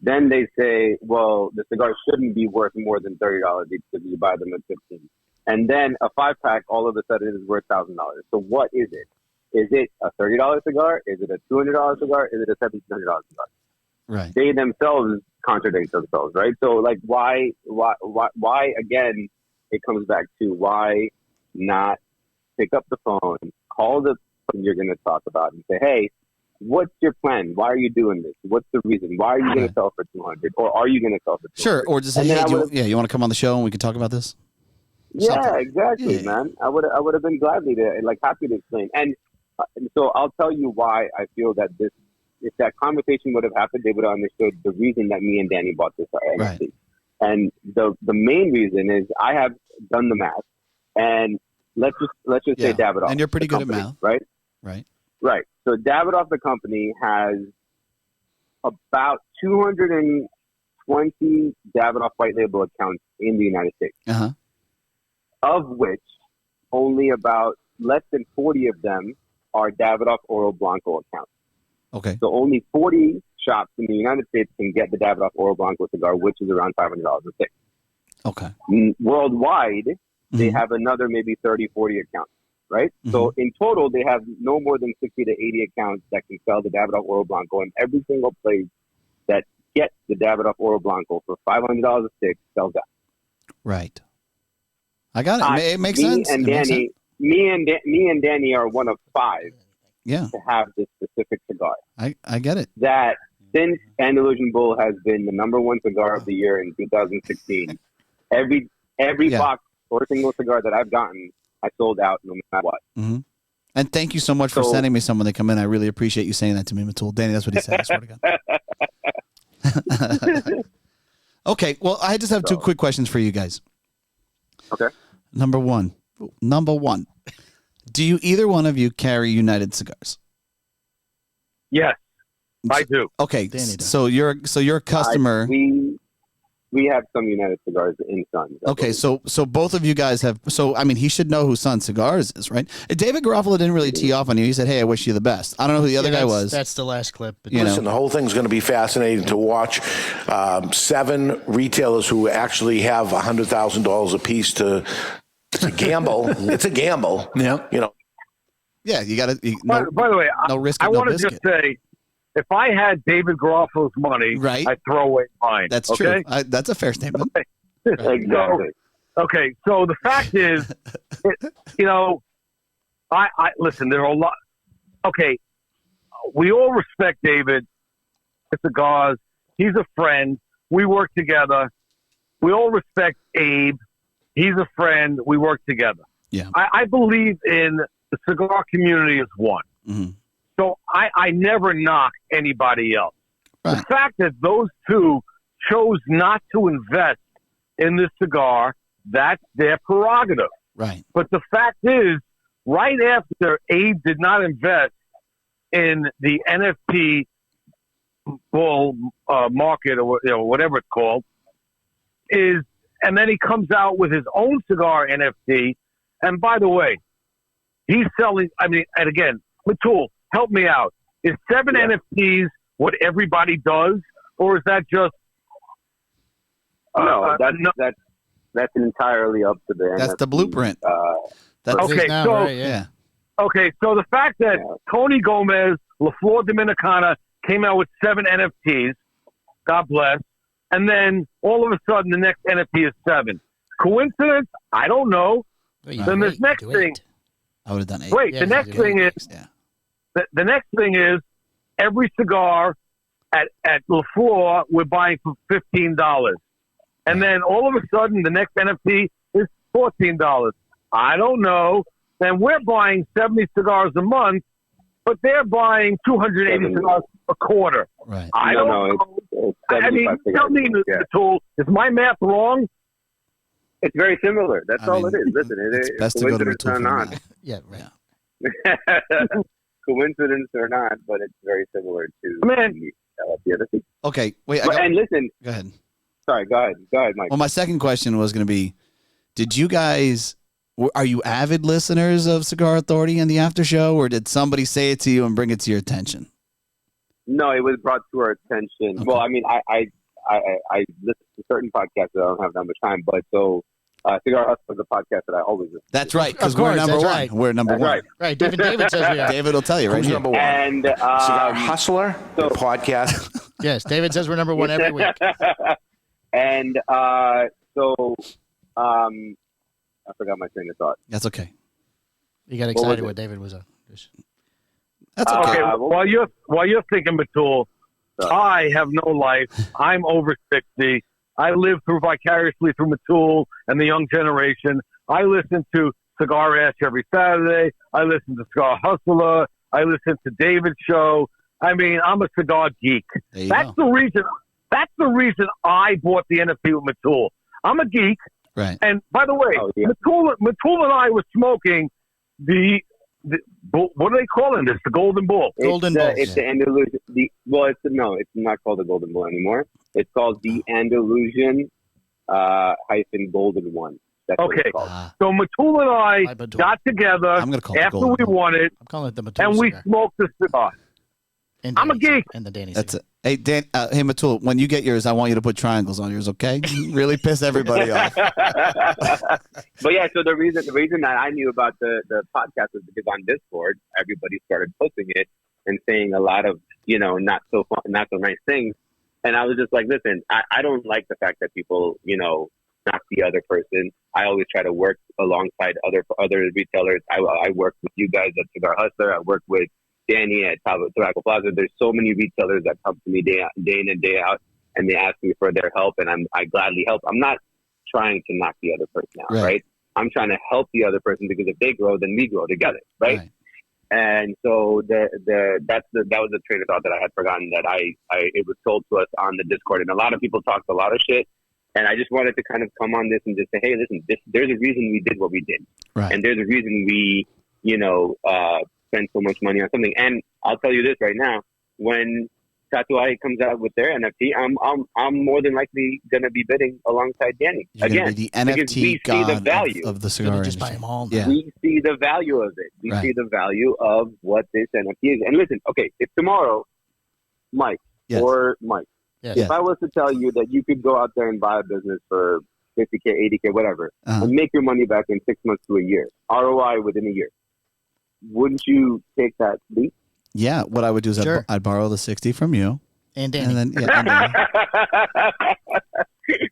Then they say, well, the cigars shouldn't be worth more than $30 each because you buy them at $15. And then a 5-pack all of a sudden is worth $1,000. So what is it? Is it a $30 cigar? Is it a $200 cigar? Is it a $1,700 cigar? Right. They themselves contradict themselves, right? So like why again, it comes back to why not pick up the phone, call the person you're going to talk about and say, hey, what's your plan? Why are you doing this? What's the reason? Why are you going to sell for $200? Or are you going to sell for $200? Sure. Or just say, And then hey, you want to come on the show and we can talk about this? Yeah, Something. exactly, Yeah. man. I would have been gladly to, happy to explain. And so I'll tell you why I feel that if that conversation would have happened, they would have understood the reason that me and Danny bought this NFT. Right. And the main reason is I have done the math, and let's just say Davidoff. And you're pretty the good at company, math. right? Right. Right. So Davidoff, the company, has about 220 Davidoff white label accounts in the United States, Uh-huh. of which only about less than 40 of them are Davidoff Oro Blanco accounts. Okay. So only 40 shops in the United States can get the Davidoff Oro Blanco cigar, which is around $500 a stick. Okay. Worldwide, they Mhm. have another maybe 30, 40 accounts, right? So in total, they have no more than 60 to 80 accounts that can sell the Davidoff Oro Blanco, and every single place that gets the Davidoff Oro Blanco for $500 a stick sells out. Right. I got it. It makes me sense. And It makes Danny, sense. me and Danny are one of 5 Yeah. to have this specific cigar. I get it. That since Andalusian Bull has been the number 1 cigar of the year in 2016, every Yeah. box or single cigar that I've gotten, I sold out no matter what. Mm-hmm. And thank you so much for So- sending me some when they come in. I really appreciate you saying that to me, Mitul. Danny, that's what he said. I swear to God. Okay. Well, I just have 2 quick questions for you guys. Okay. Number one. Do you either one of you carry United Cigars? Yes, I do. Okay. Danny does. So you're a customer. We have some United cigars in Sun. Okay, so both of you guys have. So I mean, he should know who Sun Cigars is, right? David Garofalo didn't really tee off on you. He said, "Hey, I wish you the best." I don't know who the other guy was. That's the last clip. But You know. Listen, the whole thing's going to be fascinating to watch. 7 retailers who actually have $100,000 a piece to gamble. It's a gamble. Yeah. You know, Yeah, you got to. By the way, no risk I and no want to biscuit. just say if I had David Garofalo's money, Right. I'd throw away mine. That's okay? true. That's a fair statement. Exactly. Okay, so the fact is, I listen. There are a lot. Okay, we all respect David Cigars. He's a friend. We work together. We all respect Abe. He's a friend. We work together. Yeah. I believe in the cigar community as one. Mm-hmm. So I never knock anybody else. Right. The fact that those two chose not to invest in this cigar, that's their prerogative. Right. But the fact is, right after Abe did not invest in the NFT bull market or whatever it's called, and then he comes out with his own cigar NFT. And by the way, he's selling. I mean, and again, Mitul, help me out. Is 7 NFTs what everybody does, or is that just? No, that's entirely up to the. That's NFT, the blueprint. That's Okay, Now, so right, yeah. okay, so the fact that Tony Gomez, La Flor Dominicana came out with 7 NFTs, God bless, and then all of a sudden the next NFT is 7. Coincidence? I don't know. Then this next thing. I would have done 8. Wait, Yeah, the next thing is the next thing is every cigar at La Flor we're buying for $15, and then all of a sudden the next NFT is $14. I don't know. Then we're buying 70 cigars a month, but they're buying 280 cigars a quarter. Right. I don't know. It's I mean, 75 tell me, cigars. Yeah. Tool, is my math wrong? It's very similar. That's all it is. Listen, It's best to go to coincidence Mitul or for not. that. Yeah, right. Coincidence or not, but it's very similar to the other thing. Okay, wait. And listen, Go ahead. sorry, go ahead, Mike. Well, my second question was going to be, did you guys, are you avid listeners of Cigar Authority and the after show, or did somebody say it to you and bring it to your attention? No, it was brought to our attention. Okay. Well, I mean, I listen to certain podcasts that I don't have that much time, but so Cigar Hustle is a podcast that I always listen to. That's right, because Of we're course, number that's one. right. We're number That's one. right. Right, David says we are. David will tell you right Who's here. number one? And Cigar Hustler, the podcast. Yes, David says we're number one every week. and so I forgot my train of thought. That's okay. You got was excited it? when David was on. That's okay. Okay, while you're thinking, Mitul, I have no life. I'm over 60. I live vicariously through Mitul and the young generation. I listen to Cigar Ash every Saturday. I listen to Cigar Hustler. I listen to David's show. I mean, I'm a cigar geek. There you That's go. the reason. That's the reason I bought the NFT with Mitul. I'm a geek. Right. And by the way, Oh, yeah. Mitul and I were smoking the what are they calling this? The Golden Bull. Golden it's Bull, It's the Andalusian. It's not called the Golden Bull anymore. It's called the Andalusian hyphen Golden One. That's what Okay. it's called. So Mitul and I Hi, Mitul. got together I'm going to call it after Golden we Bull. won it, I'm calling it the Mitul and we cigar. smoked the cigar. And I'm a Danny geek. And the Danny That's cigar. it. Hey, Dan. Hey, Mitul. When you get yours, I want you to put triangles on yours. Okay? Really piss everybody off. But yeah, so the reason that I knew about the podcast was because on Discord, everybody started posting it and saying a lot of not so nice things, and I was just like, listen, I don't like the fact that people knock the other person. I always try to work alongside other retailers. I work with you guys at Cigar Hustler. I work with Danny at Tobacco Plaza. There's so many retailers that come to me day in and day out, and they ask me for their help, and I gladly help. I'm not trying to knock the other person out, right? I'm trying to help the other person because if they grow, then we grow together, right? And so that was a train of thought that I had forgotten that it was told to us on the Discord, and a lot of people talked a lot of shit, and I just wanted to kind of come on this and just say, hey, listen, there's a reason we did what we did, and there's a reason we spend so much money on something. And I'll tell you this right now: when Tatuaje comes out with their NFT, I'm more than likely going to be bidding alongside Danny again, the because we NFT see god the value of the cigar Just buy industry. them all. Yeah. We see the value of it. We see the value of what this NFT is. And listen, okay, if tomorrow, Mike Yes. or Mike, Yes. if I was to tell you that you could go out there and buy a business for 50K, 80K, whatever, and make your money back in 6 months to a year, ROI within a year, wouldn't you take that leap? Yeah, what I would do is Sure. I'd borrow the 60 from you. And Danny. And then, and Danny.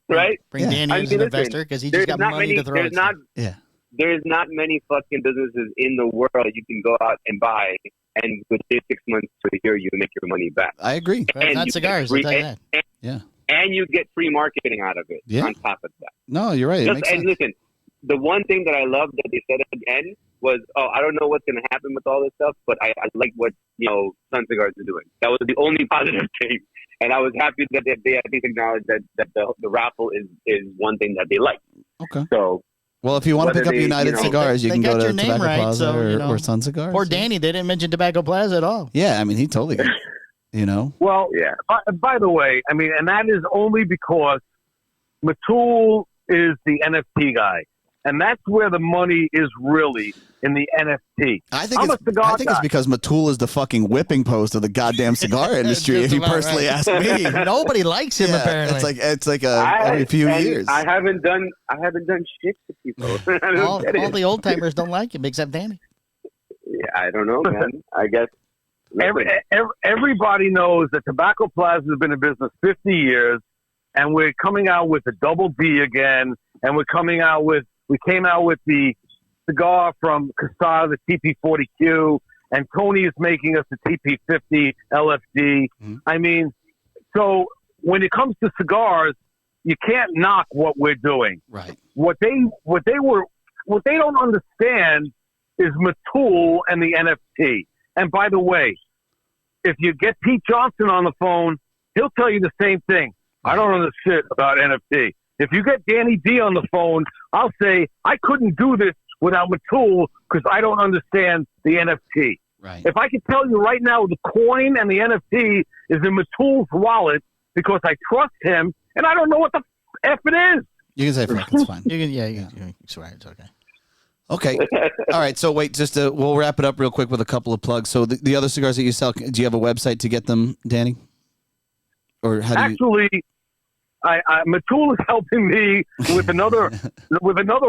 Right? Bring Yeah. Danny I as mean, an listen, investor because he there's just got not money many. to throw. There's not. Yeah. There's not many fucking businesses in the world you can go out and buy, and within 6 months to a year you make your money back. I agree. But not you cigars, get free- I'll tell you that. Yeah. And you get free marketing out of it. Yeah. On top of that. No, you're right. It Just, makes and sense. listen, the one thing that I love that they said at the end was, I don't know what's going to happen with all this stuff, but I like what Sun Cigars are doing. That was the only positive thing, and I was happy that they at least acknowledged that the raffle is one thing that they like. Okay. So, Well, if you want to whether pick up they, United you know- Cigars, you They can got go to your name Tobacco right, Plaza so, or Sun Cigars. Poor Danny, they didn't mention Tobacco Plaza at all. Yeah, I mean, he totally got Well, yeah. by the way, I mean, and that is only because Mitul is the NFT guy. And that's where the money is really in the NFT. I think I'm a cigar it's guy. because Mitul is the fucking whipping post of the goddamn cigar industry. Just If you about personally right. ask me, Nobody likes him, Yeah, apparently. it's like every few and years. I haven't done shit to people. I don't all get it. the old timers don't like him except Danny. Yeah, I don't know, man. I guess. Everybody knows that Tobacco Plaza has been in business 50 years, and we're coming out with the Double B again, and we came out with the cigar from Casada, the TP40Q, and Tony is making us the TP50 LFD. Mm-hmm. I mean, so when it comes to cigars, you can't knock what we're doing. Right. What they don't understand is Mitul and the NFT. And by the way, if you get Pete Johnson on the phone, he'll tell you the same thing. I don't know the shit about NFT. If you get Danny D on the phone, I'll say I couldn't do this without Mitul because I don't understand the NFT. Right. If I could tell you right now, the coin and the NFT is in Mitul's wallet because I trust him, and I don't know what the F it is. You can say fuck, it's fine. You can swear, it's okay. Okay. All right. So wait, we'll wrap it up real quick with a couple of plugs. So the other cigars that you sell, do you have a website to get them, Danny? Or how do you? Actually, Mitul is helping me with another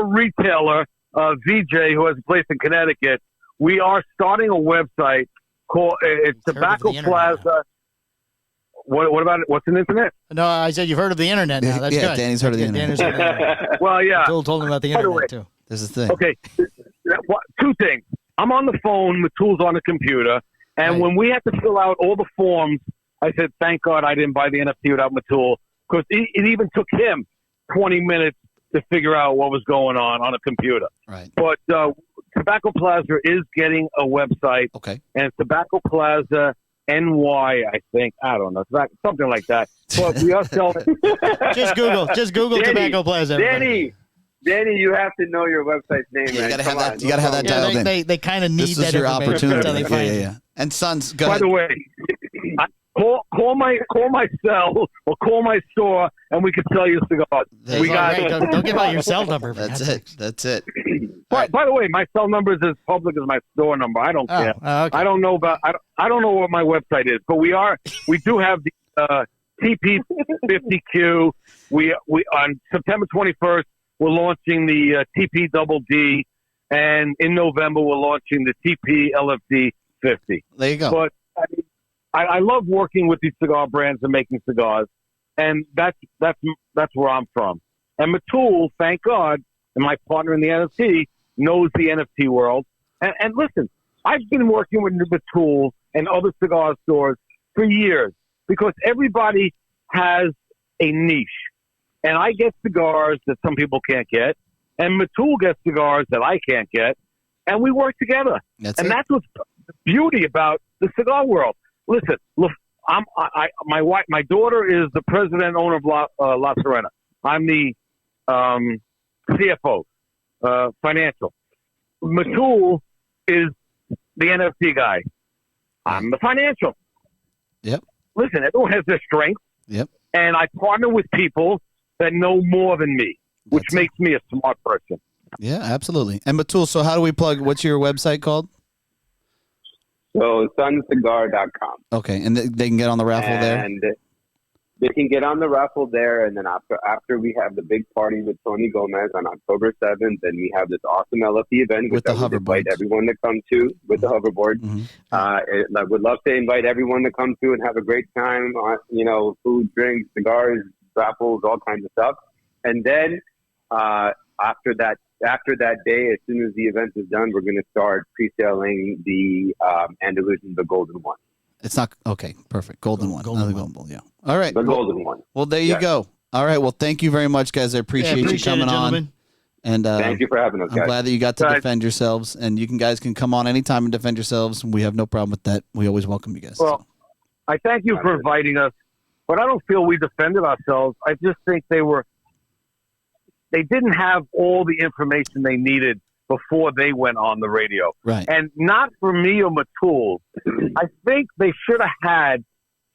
retailer, VJ, who has a place in Connecticut. We are starting a website called it's Heard of Tobacco the internet. Plaza. What about it? What's an internet? No, I said you've heard of the internet now. That's Yeah, good. Danny's heard of the Danny's internet. heard of the internet. Well, yeah. Bill told him about the By the way, internet, too. This is the thing. Okay, two things. I'm on the phone. Mitul's on the computer, and Right. when we had to fill out all the forms, I said, "Thank God I didn't buy the NFT without Mitul," because it even took him 20 minutes to figure out what was going on a computer. Right. But Tobacco Plaza is getting a website, Okay. and it's Tobacco Plaza NY, I think. I don't know, something like that. But we are selling. Just Google Danny, Tobacco Plaza. everybody. Danny, you have to know your website's name. You man. gotta Come have that. on, You gotta have that no dialed in. They kind of need This that is your information opportunity. until they Yeah, find yeah, it. yeah. And Sons, go By ahead. the way, call my cell or call my store, and we can sell you cigars. That's We all got. right. Don't give out your cell number. for That's God's it. sakes. That's it. By the way, my cell number is as public as my store number. I don't care. Okay. I don't know about. I don't know what my website is, but we do have the TP50Q. We on September 21st we're launching the TP Double D, and in November we're launching the TP LFD 50. There you go. But I love working with these cigar brands and making cigars, and that's where I'm from. And Mitul, thank God, and my partner in the NFT knows the NFT world. And listen, I've been working with Mitul and other cigar stores for years because everybody has a niche. And I get cigars that some people can't get, and Mitul gets cigars that I can't get, and we work together. That's and it. that's what's the beauty about the cigar world. Listen, look, my daughter is the president and owner of La Serena. I'm the CFO, financial. Mitul is the NFT guy. I'm the financial. Yep. Listen, everyone has their strengths, Yep. and I partner with people that know more than me, which That's it. makes me a smart person. Yeah, absolutely. And Mitul, so how do we plug? What's your website called? So suncigar.com. Okay, and they can get on the raffle there. And they can get on the raffle there, and then after we have the big party with Tony Gomez on October 7th, then we have this awesome LFP event With which the I would invite hoverboards. everyone to come to with the hoverboard. I would love to invite everyone to come to and have a great time. Food, drinks, cigars, raffles, all kinds of stuff. And then after that day, as soon as the event is done, we're going to start pre-selling the Andalusian, the golden one. It's not okay. Perfect. Golden one. Golden one. Yeah. All right. The golden one. Well, there you go. All right. Well, thank you very much, guys. I appreciate you coming on. And thank you for having us, guys. I'm glad that you got to defend yourselves, and you guys can come on anytime and defend yourselves. We have no problem with that. We always welcome you guys. Well, I thank you for inviting us, but I don't feel we defended ourselves. I just think they didn't have all the information they needed before they went on the radio. Right. And not for me or Mitul. I think they should have had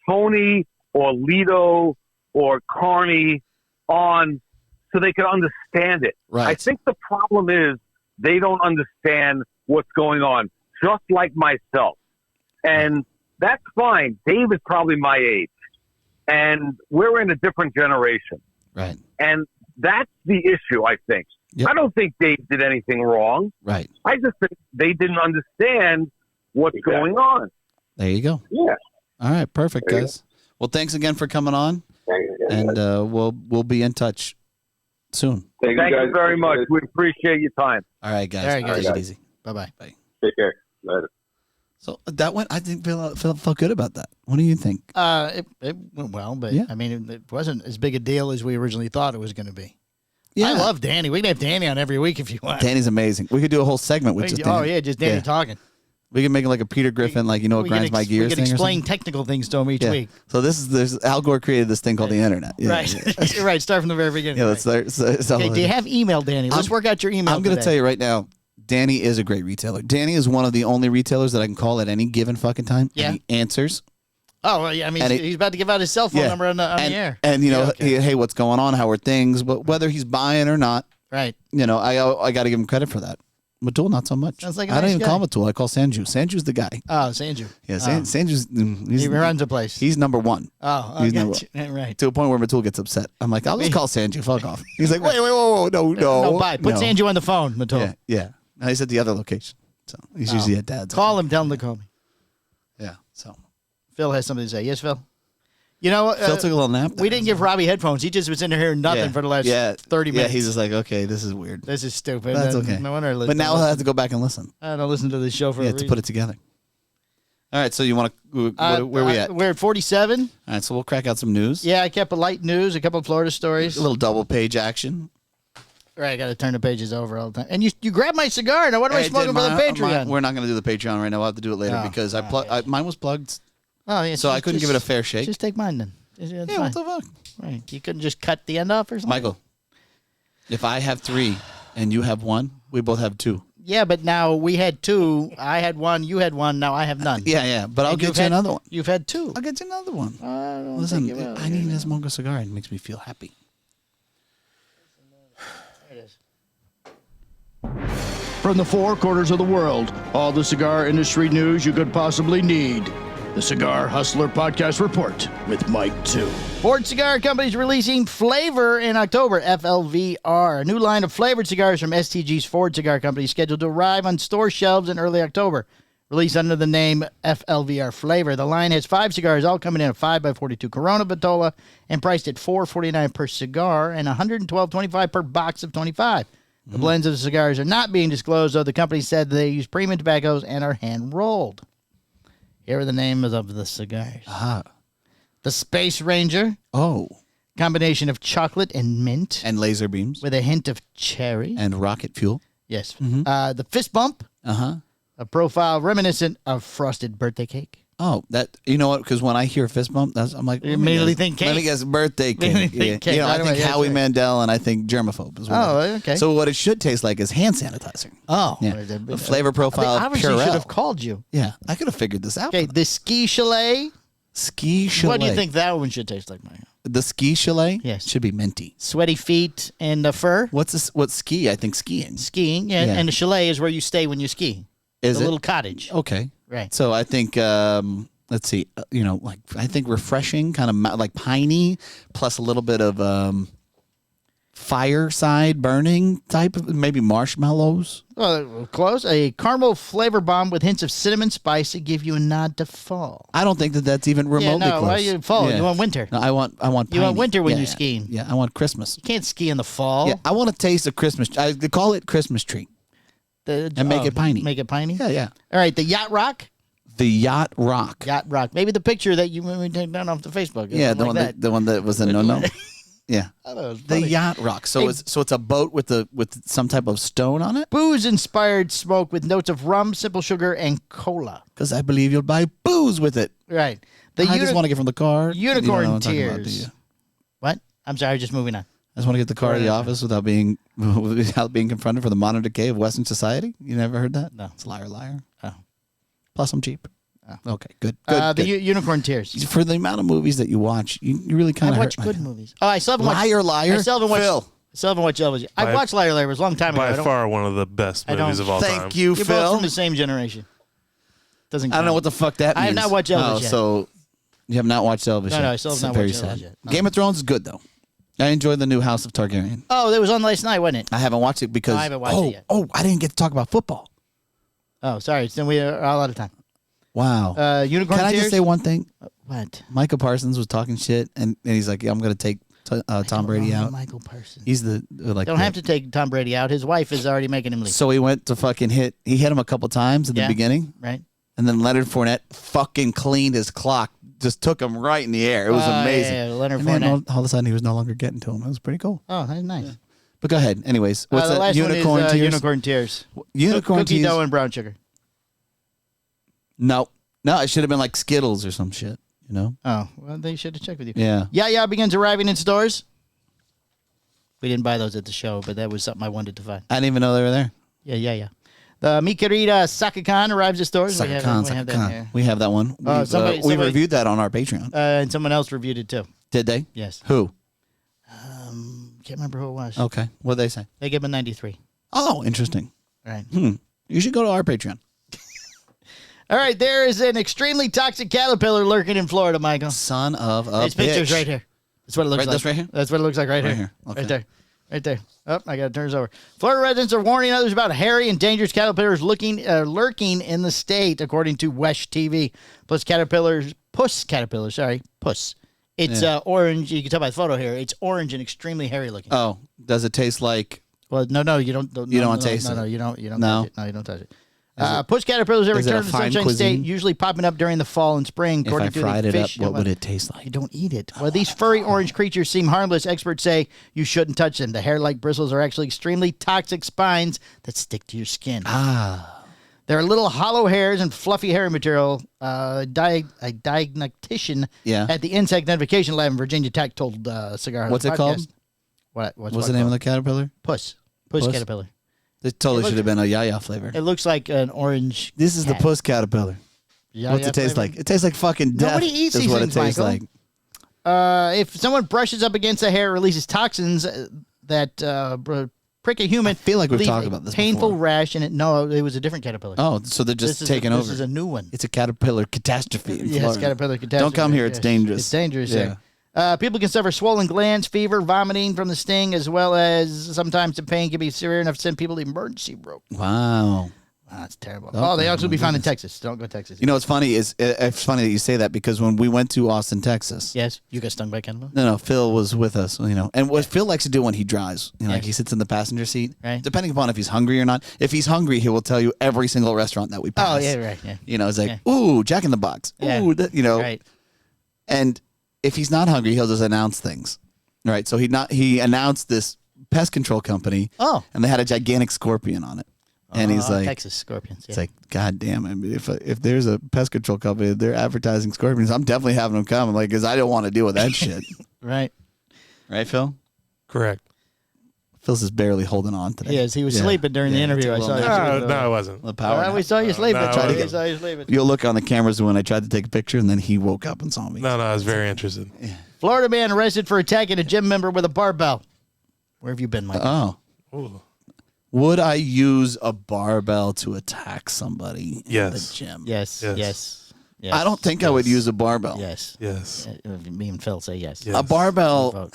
Tony or Lito or Carney on so they could understand it. Right. I think the problem is they don't understand what's going on, just like myself. And that's fine. Dave is probably my age. And we're in a different generation. Right. And that's the issue, I think. Yep. I don't think Dave did anything wrong. Right. I just think they didn't understand what's going on. There you go. Yeah. All right. Perfect, guys. Well, thanks again for coming on. And we'll be in touch soon. Thank you very much. We appreciate your time. All right, guys. All right, guys. Take it easy. Bye-bye. Bye. Take care. Later. So that went. I think felt good about that. What do you think? It went well, but Yeah. I mean, it wasn't as big a deal as we originally thought it was going to be. Yeah. I love Danny. We can have Danny on every week if you want. Danny's amazing. We could do a whole segment with just Danny. Oh yeah, just Danny talking. We can make it like a Peter Griffin, like what We grinds can my gears We can thing or explain something. technical things to him each Yeah. week. So there's Al Gore created this thing called the internet. Yeah, Right. yeah. Right. Start from the very beginning. Yeah, right. let's start. So Okay, do you have email, Danny? Let's work out your email. I'm going to today. tell you right now, Danny is a great retailer. Danny is one of the only retailers that I can call at any given fucking time. Yeah. And he answers. Oh, well, yeah, I mean, And he's about to give out his cell phone number on the air. And Yeah, okay. hey, what's going on? How are things? But whether he's buying or not, Right. I got to give him credit for that. Matul, not so much. Sounds like a I don't nice even guy. call Matul. I call Sanju. Sanju's the guy. Oh, Sanju. Yeah, Oh. Sanju's. He runs a place. He's number one. Oh, He's okay. number Right. to a point where Matul gets upset. I'm like, I'll just call Sanju. Fuck off. He's like, wait, whoa, no. No, bye. Put no. Sanju on the phone, Matul. Yeah, yeah. And he's at the other location. So he's usually at Dad's. Call him. Tell him to call me. Yeah, so. Phil has something to say. Yes, Phil? You know, Phil took a little nap. we didn't give Robbie headphones. He just was in there hearing nothing for the last 30 minutes. Yeah, he's just like, okay, this is weird. This is stupid. That's And okay. No wonder. But now he'll have to go back and listen. I don't listen to the show for a Yeah, reason. to put it together. All right, so you want to, where we at? We're at 47. All right, so we'll crack out some news. Yeah, I kept a light news, a couple of Florida stories. A little double page action. Right, I got to turn the pages over all the time. And you grabbed my cigar. Now, what am I smoking for the Patreon? We're not going to do the Patreon right now. We'll have to do it later because mine was plugged. Oh, yeah, So I couldn't give it a fair shake. Just take mine then. That's Yeah, fine. what the fuck? Right. You couldn't just cut the end off or something? Michael, if I have 3 and you have 1, we both have 2. Yeah, but now we had 2. I had 1. You had 1. Now I have none. Yeah, but I'll And get you've you had- another one. You've had 2. I'll get you another one. I don't Listen, think you will. I need to smoke a cigar. It makes me feel happy. There it is. From the 4 corners of the world, all the cigar industry news you could possibly need. The Cigar Hustler Podcast Report with Mike 2. Ford Cigar Company is releasing Flavor in October, FLVR. A new line of flavored cigars from STG's Ford Cigar Company is scheduled to arrive on store shelves in early October. Released under the name FLVR Flavor. The line has 5 cigars, all coming in a 5x42 Corona Vitola and priced at $4.49 per cigar and $112.25 per box of 25. The blends of the cigars are not being disclosed, though the company said they use premium tobaccos and are hand-rolled. Here are the names of the cigars. The Space Ranger, Oh, combination of chocolate and mint and laser beams with a hint of cherry. and rocket fuel. Yes. The Fist Bump, Uh-huh. a profile reminiscent of frosted birthday cake. Oh, that you know what? Because when I hear fist bump, I'm like, You immediately think Let me cake. guess, birthday Immediately cake. think cake, I right think away, Howie that's Mandel and I think germaphobe as well. Oh, okay. So what it should taste like is hand sanitizer. Oh. Yeah. The flavor profile They of obviously should Purell. have called you. Yeah, I could have figured this out. Okay, the Ski Chalet. Ski chalet. What do you think that one should taste like, Mike? The ski chalet? Yes. Should be minty. Sweaty feet and the fur. What's this? What's ski? I think skiing. Skiing, yeah. Yeah. And the chalet is where you stay when you ski. Is the it? little cottage. Okay. Right. So I think let's see, like I think refreshing, kind of like piney, plus a little bit of fireside burning type of maybe marshmallows. Close. A caramel flavor bomb with hints of cinnamon spice to give you a nod to fall. I don't think that's even remotely close. Why you fall? Yeah. You want winter. No, I want You want piney. winter when Yeah, you're yeah. skiing. Yeah, I want Christmas. You can't ski in the fall. Yeah, I want to taste a Christmas. They call it Christmas tree. And make it piney. Make it piney? Yeah, yeah. All right, the Yacht Rock. The Yacht Rock. Yacht Rock. Maybe the picture that you take down off the Facebook. Yeah, the one that was a no. Yeah. I thought it was The funny. Yacht Rock. So it's a boat with some type of stone on it? Booze-inspired smoke with notes of rum, simple sugar, and cola. Because I believe you'll buy booze with it. Right. I just want to get from the car. Unicorn You don't know what I'm talking about, tears. do you? What? I'm sorry, just moving on. I just want to get the car to the office without being confronted for the modern decay of Western society. You never heard that? No. It's liar, liar. Oh. Plus, I'm cheap. Oh. Okay, good. The good. unicorn tears. For the amount of movies that you watch, you really kind I of watch good movies. Oh, I still haven't watched Liar, liar. I still haven't watched Phil. I still haven't watched Elvis. I watched Liar, Liar. It was a long time ago. By I don't- far one of the best I don't- movies of all time. Thank you, You're both Phil. from the same generation. Doesn't I don't know count. what the fuck that means. I have not watched Elvis yet. So you have not watched Elvis yet. No, I still have It's not very watched sad. Elvis yet. No. Game of Thrones is good, though. I enjoyed the new House of Targaryen. Oh, that was on last night, wasn't it? I haven't watched it because... No, I haven't watched it yet. Oh, I didn't get to talk about football. Oh, sorry. Then we are all out of time. Wow. Unicorn Can I tears? just say one thing? What? Michael Parsons was talking shit, and he's like, yeah, I'm going to take Tom Brady out. Michael Parsons. He's the... like. Don't have to take Tom Brady out. His wife is already making him leave. So he went to fucking hit... He hit him a couple times at the Yeah. beginning, Right? and then Leonard Fournette fucking cleaned his clock. Just took him right in the air. It was amazing. Yeah, Leonard And then Fournette. all of a sudden, he was no longer getting to him. It was pretty cool. Oh, that's nice. But go ahead. Anyways, what's the that? last Unicorn one is tears? unicorn tears. Unicorn Cookie tears? dough and brown sugar. No, it should have been like Skittles or some shit. You know? Oh, well, they should have checked with you. Yeah. Yeah begins arriving in stores. We didn't buy those at the show, but that was something I wanted to find. I didn't even know they were there. Yeah. The Mi Querida Sakakan arrives at stores. We have that here. We have that one. Somebody- We reviewed that on our Patreon. And someone else reviewed it too. Did they? Yes. Who? Can't remember who it was. Okay. What did they say? They gave him a 93. Oh, interesting. Right. You should go to our Patreon. All right, there is an extremely toxic caterpillar lurking in Florida, Michael. Son of a There's pictures bitch. right here. That's what it looks Right, like. this right here? That's what it looks like right here. Okay. Right there. Right there. Oh, I got to turn this over. Florida residents are warning others about hairy and dangerous caterpillars lurking in the state, according to Wesh TV. Puss caterpillars. It's orange. You can tell by the photo here. It's orange and extremely hairy looking. Oh, does it taste like... Well, no, you don't. You don't taste it? No, you don't. No? Touch it. No, you don't touch it. Puss caterpillars are is it a returned to the fine Sunshine cuisine? State, usually popping up during the fall and spring. If According I to fried the it up, fish, what would it taste like? You don't eat it. Well, these furry orange creatures seem harmless. Experts say you shouldn't touch them. The hair-like bristles are actually extremely toxic spines that stick to your skin. There are little hollow hairs and fluffy hair material. A diagnostician at the Insect Identification Lab in Virginia Tech told Cigar What's it called? What's the name of the caterpillar? Puss caterpillar. It totally should have been a yaya flavor. It looks like an orange. This is the cat. puss caterpillar. What's it taste like? It tastes like fucking death. Nobody eats is these what things, it tastes Michael. like. If someone brushes up against the hair, it releases toxins that prick a human. I feel like we've leave talked a about this painful before. rash, and it was a different caterpillar. Oh, so they're just taking over. This is a new one. It's a caterpillar catastrophe in Yes, Florida. caterpillar catastrophe. Don't come here. It's Yes. dangerous. It's dangerous. Yeah. People can suffer swollen glands, fever, vomiting from the sting, as well as sometimes the pain can be severe enough to send people to emergency room. Wow. That's terrible. Oh, they also be found in Texas. Don't go to Texas. You know what's funny is it's funny that you say that because when we went to Austin, Texas. Yes, you got stung by a caterpillar. No, Phil was with us, and what Phil likes to do when he drives, like he sits in the passenger seat, Right. depending upon if he's hungry or not. If he's hungry, he will tell you every single restaurant that we pass. Oh, yeah, right. Yeah. It's like, ooh, Jack in the Box. Yeah. Ooh, Right. And if he's not hungry, he'll just announce things. Right. So he announced this pest control company. Oh. And they had a gigantic scorpion on it. And he's like, Texas scorpions. it's like, God damn, I mean, if there's a pest control company, they're advertising scorpions, I'm definitely having them come. Like, because I don't want to deal with that shit. Right. Right, Phil? Correct. Phil's just barely holding on today. Yes, he was sleeping during the interview. I saw you. No, I wasn't. The power. We saw you sleeping. No, I We wasn't. saw you sleeping. You'll look on the cameras when I tried to take a picture, and then he woke up and saw me. No, I was very interested. Florida man arrested for attacking a gym member with a barbell. Where have you been, Mike? Oh. Ooh. Would I use a barbell to attack somebody in Yes. the gym? Yes. Yes. I don't think I would use a barbell. Yes. Yes. Me and Phil say yes. Yes. A barbell. Vote.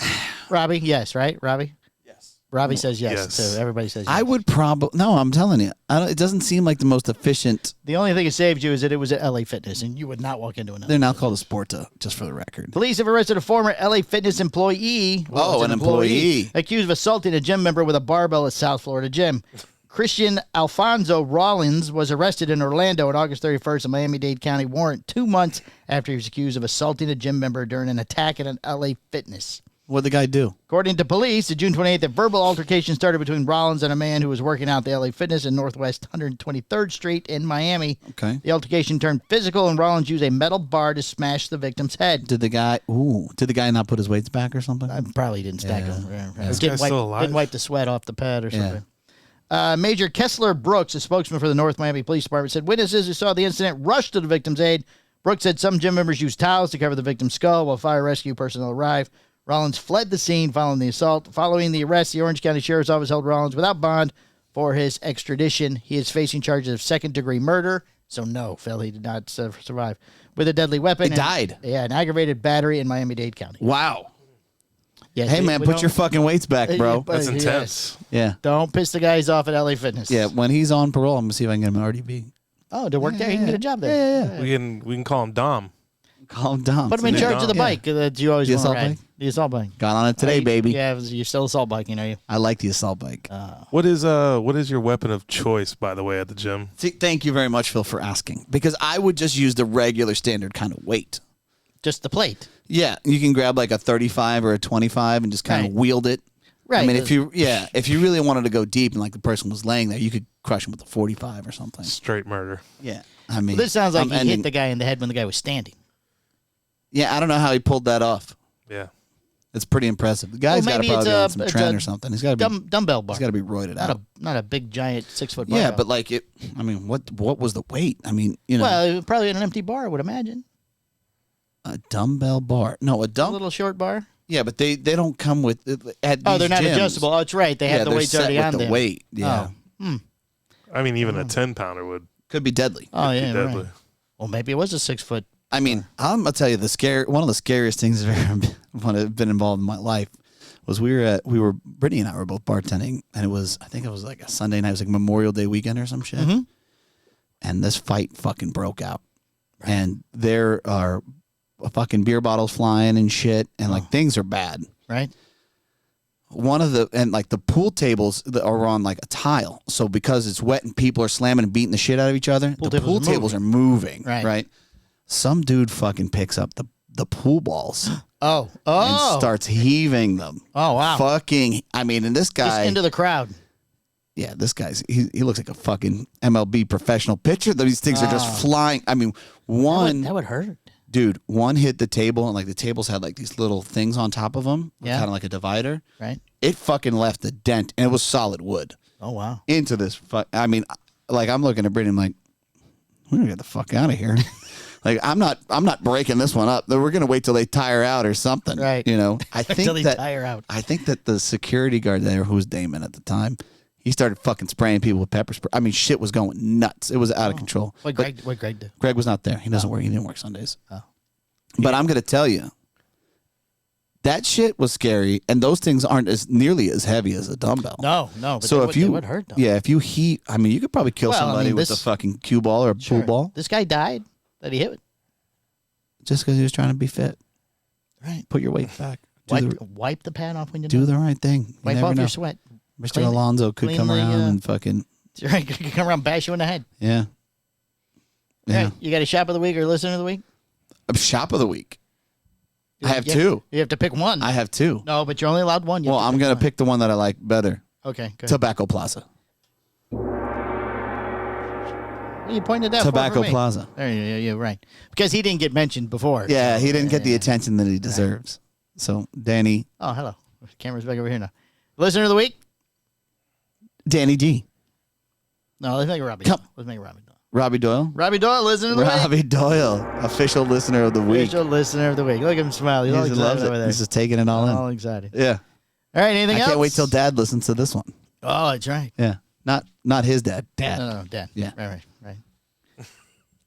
Robbie, yes, right? Robbie? Yes. Robbie says yes. Yes. So everybody says yes. I would probably. No, I'm telling you. It doesn't seem like the most efficient. The only thing that saved you is that it was at LA Fitness, and you would not walk into another. They're now called a Sporta, just for the record. Police have arrested a former LA Fitness employee. Oh, an employee. Accused of assaulting a gym member with a barbell at South Florida gym. Christian Alfonso Rollins was arrested in Orlando on August 31st, a Miami-Dade County warrant 2 months after he was accused of assaulting a gym member during an attack at an LA Fitness. What'd the guy do? According to police, the June 28th, a verbal altercation started between Rollins and a man who was working out at the LA Fitness in Northwest 123rd Street in Miami. Okay. The altercation turned physical, and Rollins used a metal bar to smash the victim's head. Did the guy not put his weights back or something? I probably didn't stack them. This guy's still alive? Didn't wipe the sweat off the pad or Yeah. something. Major Kessler Brooks, a spokesman for the North Miami Police Department, said witnesses who saw the incident rushed to the victim's aid. Brooks said some gym members used towels to cover the victim's skull while fire rescue personnel arrived. Rollins fled the scene following the assault. Following the arrest, the Orange County Sheriff's Office held Rollins without bond for his extradition. He is facing charges of second-degree murder. So no, Phil, he did not survive. With a deadly weapon. He died. Yeah, an aggravated battery in Miami-Dade County. Wow. Yes, Hey, man, we put don't- your fucking weights back, bro. But That's yes. intense. Yeah. Don't piss the guys off at LA Fitness. Yeah, when he's on parole, I'm going to see if I can get him an RDB. Oh, to work there, he can get a job there. We can call him Dom. Calm down. Put him in Yeah. charge of the Yeah. bike that you always The want to assault ride. bike? The assault bike. Got on it today, baby. Yeah, you're still assault biking, are you? I like the assault bike. What is your weapon of choice, by the way, at the gym? See, thank you very much, Phil, for asking. Because I would just use the regular standard kind of weight. Just the plate. Yeah, you can grab like a 35 or a 25 and just kind Right. of wield it. Right. I mean, if you really wanted to go deep and like the person was laying there, you could crush him with a 45 or something. Straight murder. Yeah. I mean, This sounds like I'm he ending- hit the guy in the head when the guy was standing. Yeah, I don't know how he pulled that off. Yeah. It's pretty impressive. The guy's Well, got to maybe probably be on it's some a tren or something. He's got to be Dumbbell bar. He's got to be roided out. Not a big giant 6-foot bar. Yeah, but like it. I mean, what was the weight? I mean, you know, Well, probably an empty bar, I would imagine. a dumbbell bar. No, a A dumb. little short bar. Yeah, but they don't come with at Oh, these they're not gyms, adjustable. Oh, that's right. They have the they're weights set already with on the them. weight. Yeah, I mean, even a 10-pounder would could be deadly. Oh, be yeah. deadly. Right. Well, maybe it was a 6-foot. I mean, I'm gonna tell you one of the scariest things I've ever been involved in my life was Brittany and I were both bartending, and I think it was like a Sunday night, it was like Memorial Day weekend or some shit, and this fight fucking broke out, and there are fucking beer bottles flying and shit, and like things are bad. Right? Like the pool tables that are on like a tile. So because it's wet and people are slamming and beating the shit out of each other, the pool tables are moving. Right. Some dude fucking picks up the pool balls Oh. and starts heaving them. Oh, wow. Fucking, I mean, and this Just guy, into the crowd. yeah, this guy's, he looks like a fucking MLB professional pitcher. These things are just flying. I mean, That would hurt. dude, one hit the table, and like the tables had like these little things on top of them, Yeah. kind of like a divider. Right? It fucking left a dent, and it was solid wood Oh, wow. into this. I mean, like I'm looking at Brittany, I'm like, we're gonna get the fuck out of here. Like I'm not breaking this one up. We're gonna wait till they tire out or something. Right. You know, I think Until they that tire out. I think that the security guard there, who was Damon at the time, he started fucking spraying people with pepper spray. I mean, shit was going nuts. It was out of control. What But Greg do? Greg was not there. He doesn't work. He didn't work Sundays. Oh. But I'm gonna tell you, that shit was scary, and those things aren't as nearly as heavy as a dumbbell. No. But So they would hurt, though. yeah, if you heat, I mean, you could probably kill Well, I somebody mean, with a this- fucking cue ball or a Sure. pool ball This guy died that he hit it. just because he was trying to be fit. Right. Put your weight back. Wipe the pad off when you Do the right thing. You Wipe never off know. your sweat. Mr. Clean- Alonso could clean come the, around and fucking Right. You can come around and bash you in the head. yeah. Yeah. Right. You got a shop of the week or listener of the week? A shop of the week. I have You two. You have to pick one. I have two. No, but you're only allowed one. You Well, have to I'm gonna one. pick the one that I like better. Okay, good. Tobacco Plaza. Well, you pointed that Tobacco for me. Plaza. There, yeah, right. Because he didn't get mentioned before. Yeah, so- he didn't get the attention that he deserves. So, Danny Oh, hello. Camera's back over here now. Listener of the week? D. No, let's make it Robbie. Come. Let's make it Robbie. Robbie Doyle. Robbie Doyle, listener of the week. Robbie Doyle, official listener of the week. Official listener of the week. Look at him smile. He's all He excited loves over it. there. He's just taking it all in. All excited. Yeah. All right, anything I else? can't wait till Dad listens to this one. Oh, that's right. Yeah. Not his dad. Dad. No, Dad. Yeah. Right.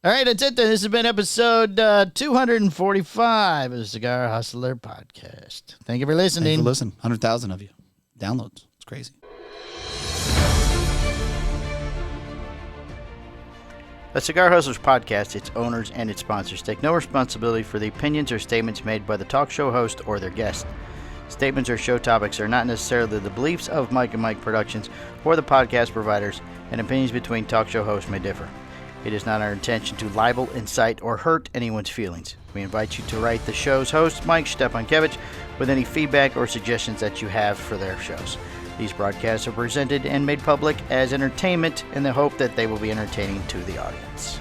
All right, that's it then. This has been episode 245 of the Cigar Hustler podcast. Thank you for listening. Thank you for listening. 100,000 of you. Downloads. It's crazy. The Cigar Hustlers podcast, its owners, and its sponsors take no responsibility for the opinions or statements made by the talk show host or their guest. Statements or show topics are not necessarily the beliefs of Mike and Mike Productions or the podcast providers, and opinions between talk show hosts may differ. It is not our intention to libel, incite, or hurt anyone's feelings. We invite you to write the show's host, Mike Stepankevich, with any feedback or suggestions that you have for their shows. These broadcasts are presented and made public as entertainment in the hope that they will be entertaining to the audience.